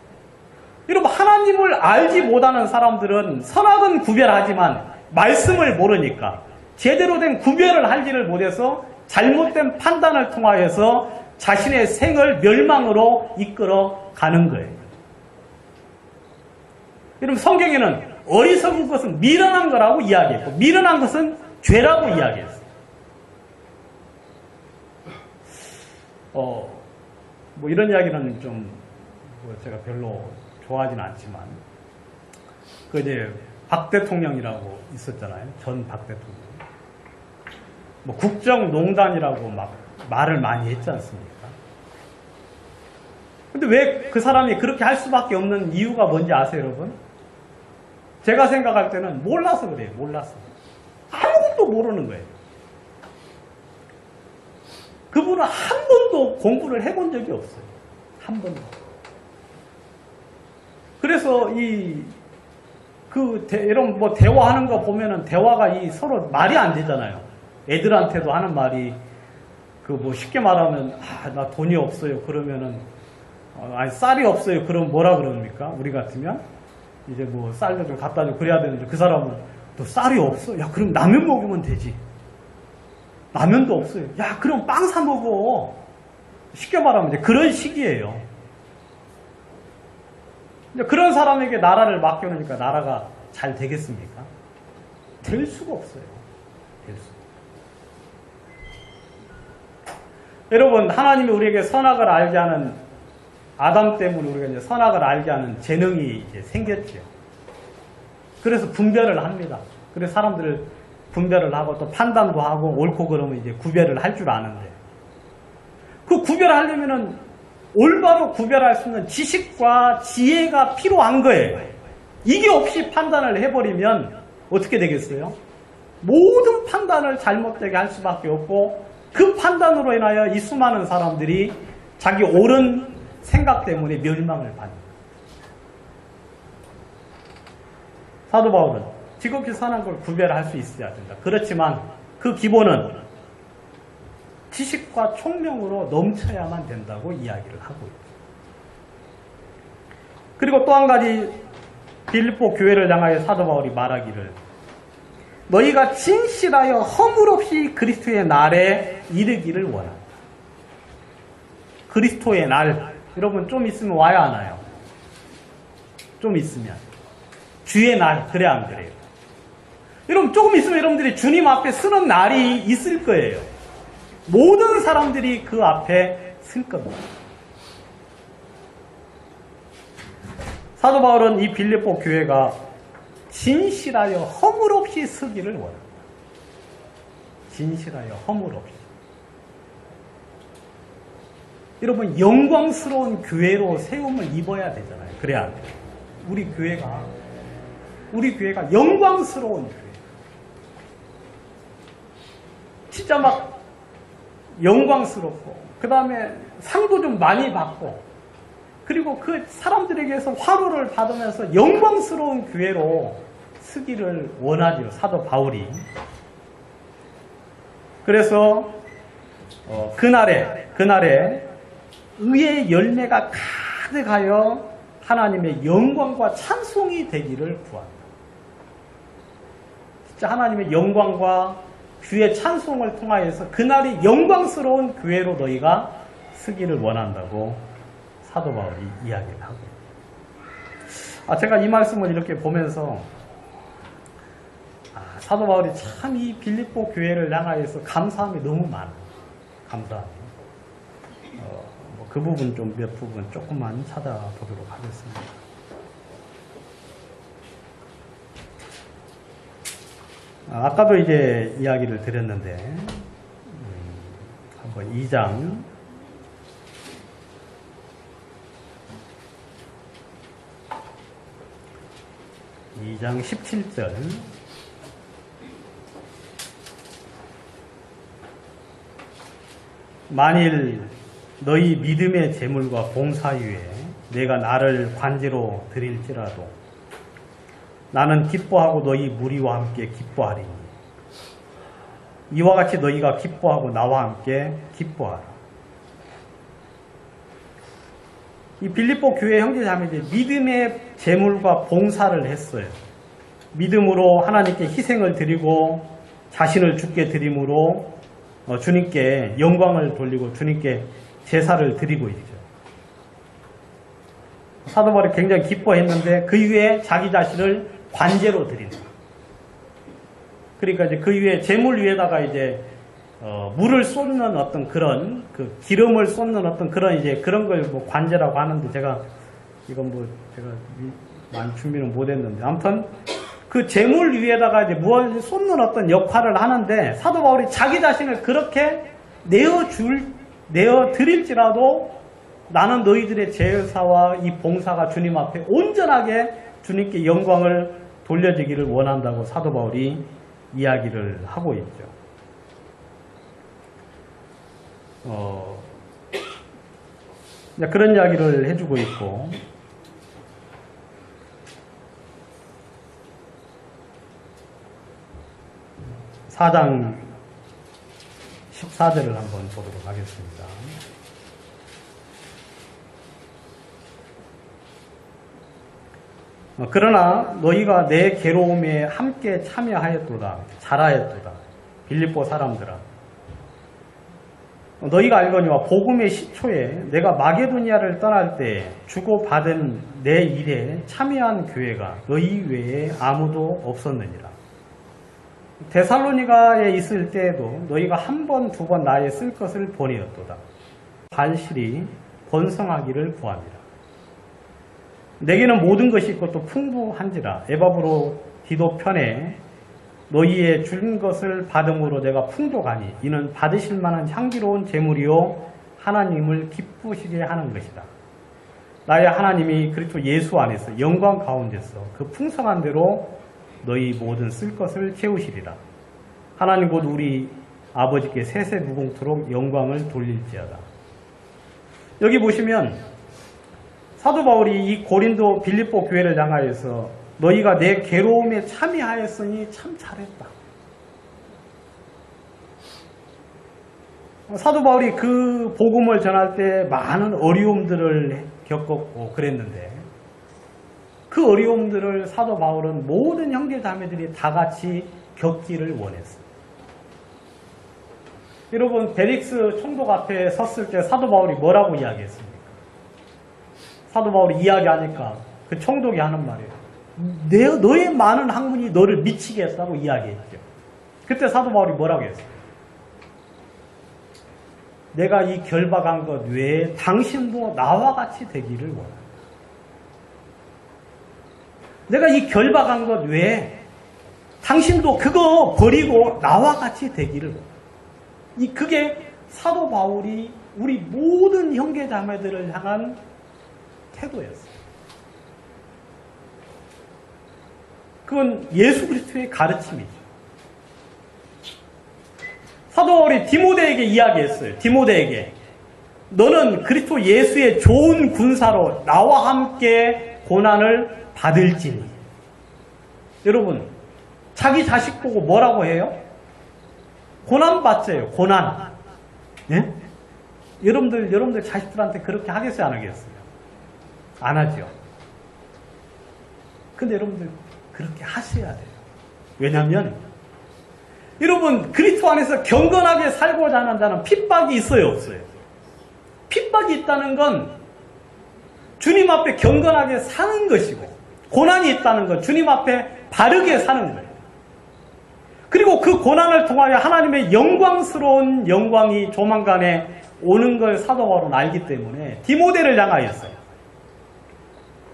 여러분, 하나님을 알지 못하는 사람들은 선악은 구별하지만 말씀을 모르니까 제대로 된 구별을 하지를 못해서 잘못된 판단을 통하여서 자신의 생을 멸망으로 이끌어 가는 거예요. 여러분, 성경에는 어리석은 것은 미련한 거라고 이야기했고 미련한 것은 죄라고 이야기했어요. 뭐 이런 이야기는 좀 제가 별로 좋아하진 않지만, 그 이제 박 대통령이라고 있었잖아요. 전 박 대통령. 뭐 국정농단이라고 막 말을 많이 했지 않습니까? 근데 왜 그 사람이 그렇게 할 수밖에 없는 이유가 뭔지 아세요, 여러분? 제가 생각할 때는 몰라서 그래요. 몰라서. 아무것도 모르는 거예요. 그분은 한 번도 공부를 해본 적이 없어요. 한 번도. 그래서 이런 뭐 대화하는 거 보면은 대화가 서로 말이 안 되잖아요. 애들한테도 하는 말이 뭐 쉽게 말하면 나 돈이 없어요. 그러면은 아니 쌀이 없어요. 그럼 뭐라 그럽니까? 우리 같으면 이제 뭐 쌀도 좀 갖다 줘 그래야 되는데, 그 사람은 또 쌀이 없어. 야 그럼 라면 먹으면 되지. 라면도 없어요. 야 그럼 빵 사 먹어. 쉽게 말하면 이제 그런 식이에요. 이제 그런 사람에게 나라를 맡겨놓으니까 나라가 잘 되겠습니까? 될 수가 없어요. 될 수가. 여러분, 하나님이 우리에게 선악을 알게 하는, 아담 때문에 우리가 이제 선악을 알게 하는 재능이 이제 생겼죠. 그래서 분별을 합니다. 그래서 사람들을 분별을 하고 또 판단도 하고 옳고 그름은 이제 구별을 할 줄 아는데, 그 구별하려면은 올바로 구별할 수 있는 지식과 지혜가 필요한 거예요. 이게 없이 판단을 해버리면 어떻게 되겠어요? 모든 판단을 잘못되게 할 수밖에 없고, 그 판단으로 인하여 이 수많은 사람들이 자기 옳은 생각 때문에 멸망을 받는 거예요. 사도 바울은 지극히 선한 걸 구별할 수 있어야 된다. 그렇지만 그 기본은 지식과 총명으로 넘쳐야만 된다고 이야기를 하고 있죠. 그리고 또 한 가지 빌립보 교회를 향하여 사도 바울이 말하기를, 너희가 진실하여 허물 없이 그리스도의 날에 이르기를 원한다. 그리스도의 날, 여러분 좀 있으면 와야 하나요? 좀 있으면. 주의 날, 그래 안 그래요? 여러분 조금 있으면 여러분들이 주님 앞에 서는 날이 있을 거예요. 모든 사람들이 그 앞에 설 겁니다. 사도 바울은 이 빌립보 교회가 진실하여 허물 없이 서기를 원합니다. 진실하여 허물 없이. 여러분 영광스러운 교회로 세움을 입어야 되잖아요. 그래야 우리 교회가 영광스러운 교회. 진짜 막 영광스럽고 그 다음에 상도 좀 많이 받고 그리고 그 사람들에게서 화로를 받으면서 영광스러운 교회로 쓰기를 원하죠. 사도 바울이. 그래서 그날에 의의 열매가 가득하여 하나님의 영광과 찬송이 되기를 구한다. 진짜 하나님의 영광과 주의 찬송을 통하여서 그날이 영광스러운 교회로 너희가 쓰기를 원한다고 사도 바울이 이야기를 하고 있습니다. 제가 이 말씀을 이렇게 보면서 사도 바울이 참 이 빌립보 교회를 향하여서 감사함이 너무 많아요. 감사함이. 그 부분 좀 몇 부분 조금만 찾아보도록 하겠습니다. 아까도 이제 이야기를 드렸는데 한번 2장 17절 만일 너희 믿음의 재물과 봉사 위에 내가 나를 관제로 드릴지라도 나는 기뻐하고 너희 무리와 함께 기뻐하리니 이와 같이 너희가 기뻐하고 나와 함께 기뻐하라. 이 빌립보 교회 형제자매들이 믿음의 재물과 봉사를 했어요. 믿음으로 하나님께 희생을 드리고 자신을 주께 드림으로 주님께 영광을 돌리고 주님께 제사를 드리고 있죠. 사도 바울이 굉장히 기뻐했는데 그 이후에 자기 자신을 관제로 드린다. 그러니까 이제 그 위에 재물 위에다가 이제 물을 쏟는 어떤 그런 그 기름을 쏟는 어떤 그런 이제 그런 걸 뭐 관제라고 하는데 제가 이건 뭐 제가 많이 준비는 못했는데 아무튼 그 재물 위에다가 이제 무엇을 쏟는 어떤 역할을 하는데 사도 바울이 자기 자신을 그렇게 내어 드릴지라도 나는 너희들의 제사와 이 봉사가 주님 앞에 온전하게 주님께 영광을 돌려지기를 원한다고 사도 바울이 이야기를 하고 있죠. 그런 이야기를 해주고 있고 4장 14절을 한번 보도록 하겠습니다. 그러나 너희가 내 괴로움에 함께 참여하였도다. 잘하였도다. 빌립보 사람들아. 너희가 알거니와 복음의 시초에 내가 마게도니아를 떠날 때 주고받은 내 일에 참여한 교회가 너희 외에 아무도 없었느니라. 데살로니가에 있을 때에도 너희가 한 번, 두 번 나의 쓸 것을 보내었도다. 반실이 번성하기를 구합니다. 내게는 모든 것이 있고 또 풍부한지라. 에바브로 디도 편에 너희의 준 것을 받음으로 내가 풍족하니 이는 받으실 만한 향기로운 제물이요 하나님을 기쁘시게 하는 것이다. 나의 하나님이 그리스도 예수 안에서 영광 가운데서 그 풍성한 대로 너희 모든 쓸 것을 채우시리라. 하나님 곧 우리 아버지께 세세 무궁토록 영광을 돌릴지어다. 여기 보시면 사도 바울이 이 고린도 빌립보 교회를 향하여서 너희가 내 괴로움에 참여하였으니 참 잘했다. 사도 바울이 그 복음을 전할 때 많은 어려움들을 겪었고 그랬는데 그 어려움들을 사도 바울은 모든 형제 자매들이 다 같이 겪기를 원했어요. 여러분 베릭스 총독 앞에 섰을 때 사도 바울이 뭐라고 이야기했습니까? 사도 바울이 이야기하니까 그 총독이 하는 말이에요. 너의 많은 학문이 너를 미치게 했다고 이야기했죠. 그때 사도 바울이 뭐라고 했어요? 내가 이 결박한 것 외에 당신도 나와 같이 되기를 원한다. 내가 이 결박한 것 외에 당신도 그거 버리고 나와 같이 되기를 원한다. 그게 사도 바울이 우리 모든 형제 자매들을 향한 태도였어요. 그건 예수 그리스도의 가르침이죠. 사도 바울이 디모데에게 이야기했어요. 디모데에게 너는 그리스도 예수의 좋은 군사로 나와 함께 고난을 받을지니. 여러분, 자기 자식 보고 뭐라고 해요? 고난 받자요. 고난. 예? 여러분들 자식들한테 그렇게 하겠어요? 안 하겠어요? 안 하죠. 근데 여러분들 그렇게 하셔야 돼요. 왜냐하면 여러분 그리스도 안에서 경건하게 살고자 하는 자는 핍박이 있어요? 없어요? 핍박이 있다는 건 주님 앞에 경건하게 사는 것이고, 고난이 있다는 건 주님 앞에 바르게 사는 거예요. 그리고 그 고난을 통하여 하나님의 영광스러운 영광이 조만간에 오는 걸 사도 바울은 알기 때문에 디모데를 향하였어요.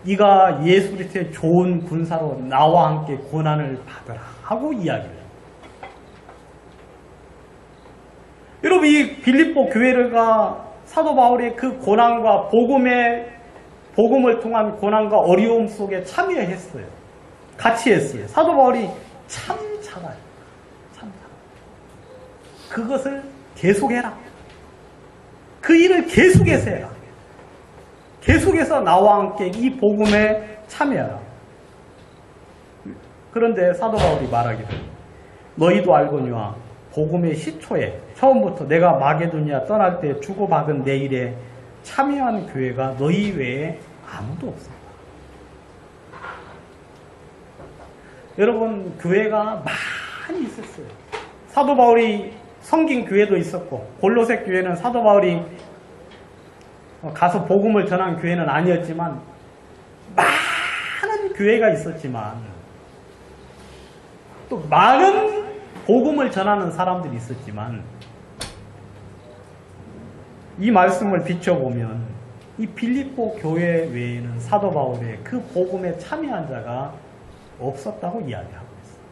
네가 예수 그리스도의 좋은 군사로 나와 함께 고난을 받으라 하고 이야기를 해요. 여러분, 이 빌립보 교회가 사도 바울의 그 고난과 복음을 통한 고난과 어려움 속에 참여했어요. 같이 했어요. 사도 바울이 참 잘해요. 참 잘해요. 그것을 계속해라. 그 일을 계속해서 해라. 계속해서 나와 함께 이 복음에 참여하라. 그런데 사도 바울이 말하기를 너희도 알거니와 복음의 시초에 처음부터 내가 마게도니아 떠날 때 주고받은 내 일에 참여한 교회가 너희 외에 아무도 없습니다. 여러분, 교회가 많이 있었어요. 사도 바울이 섬긴 교회도 있었고, 골로새 교회는 사도 바울이 가서 복음을 전한 교회는 아니었지만 많은 교회가 있었지만 또 많은 복음을 전하는 사람들이 있었지만 이 말씀을 비춰보면 이 빌립보 교회 외에는 사도 바울의 그 복음에 참여한 자가 없었다고 이야기하고 있습니다.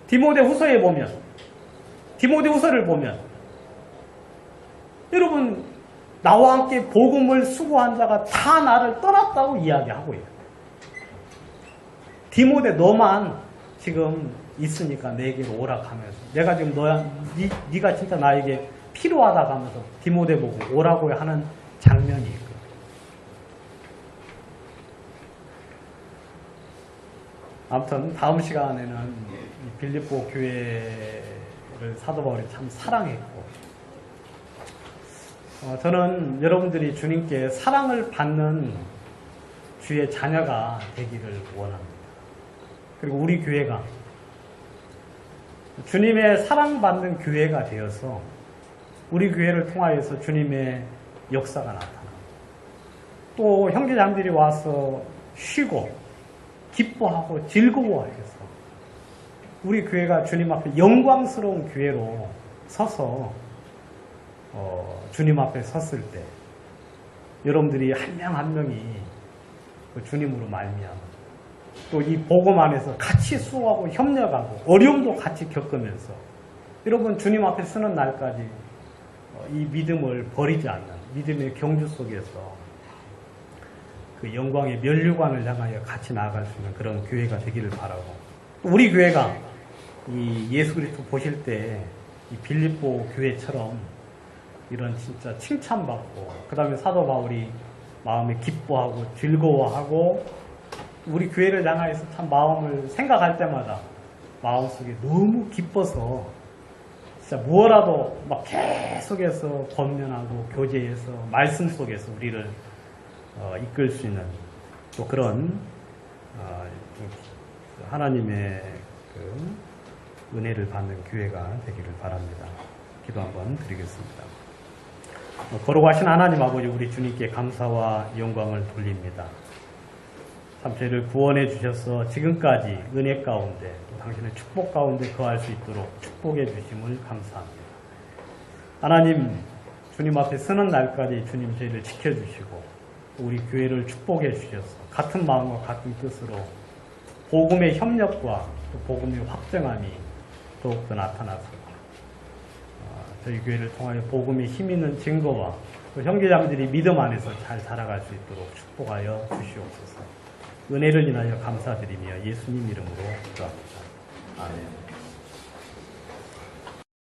디모데 후서를 보면 여러분, 나와 함께 복음을 수고한 자가 다 나를 떠났다고 이야기하고 있어요. 디모데 너만 지금 있으니까 내게로 오라 하면서 내가 지금 네가 진짜 나에게 필요하다 하면서 디모데 보고 오라고 하는 장면이 있거든요. 아무튼 다음 시간에는 이 빌립보 교회를 사도 바울이 참 사랑했고, 저는 여러분들이 주님께 사랑을 받는 주의 자녀가 되기를 원합니다. 그리고 우리 교회가 주님의 사랑받는 교회가 되어서 우리 교회를 통하여서 주님의 역사가 나타납니다. 또 형제자매들이 와서 쉬고 기뻐하고 즐거워해서 우리 교회가 주님 앞에 영광스러운 교회로 서서 주님 앞에 섰을 때 여러분들이 한 명 한 명이 주님으로 말미암아 또 이 복음 안에서 같이 수고하고 협력하고 어려움도 같이 겪으면서 여러분 주님 앞에 서는 날까지 이 믿음을 버리지 않는 믿음의 경주 속에서 그 영광의 면류관을 향하여 같이 나아갈 수 있는 그런 교회가 되기를 바라고, 우리 교회가 이 예수 그리스도 보실 때 이 빌립보 교회처럼 이런 진짜 칭찬받고 그 다음에 사도 바울이 마음에 기뻐하고 즐거워하고 우리 교회를 향하여서 참 마음을 생각할 때마다 마음속에 너무 기뻐서 진짜 무엇라도 막 계속해서 권면하고 교제해서 말씀 속에서 우리를 이끌 수 있는 또 그런 하나님의 그 은혜를 받는 교회가 되기를 바랍니다. 기도 한번 드리겠습니다. 거룩하신 하나님 아버지, 우리 주님께 감사와 영광을 돌립니다. 참 저희를 구원해 주셔서 지금까지 은혜 가운데 또 당신의 축복 가운데 거할 수 있도록 축복해 주심을 감사합니다. 하나님, 주님 앞에 서는 날까지 주님 저희를 지켜주시고 우리 교회를 축복해 주셔서 같은 마음과 같은 뜻으로 복음의 협력과 또 복음의 확정함이 더욱더 나타나서 저희 교회를 통하여 복음의 힘 있는 증거와 또 형제자매들이 믿음 안에서 잘 살아갈 수 있도록 축복하여 주시옵소서. 은혜를 인하여 감사드리며 예수님 이름으로 기도합니다. 아멘.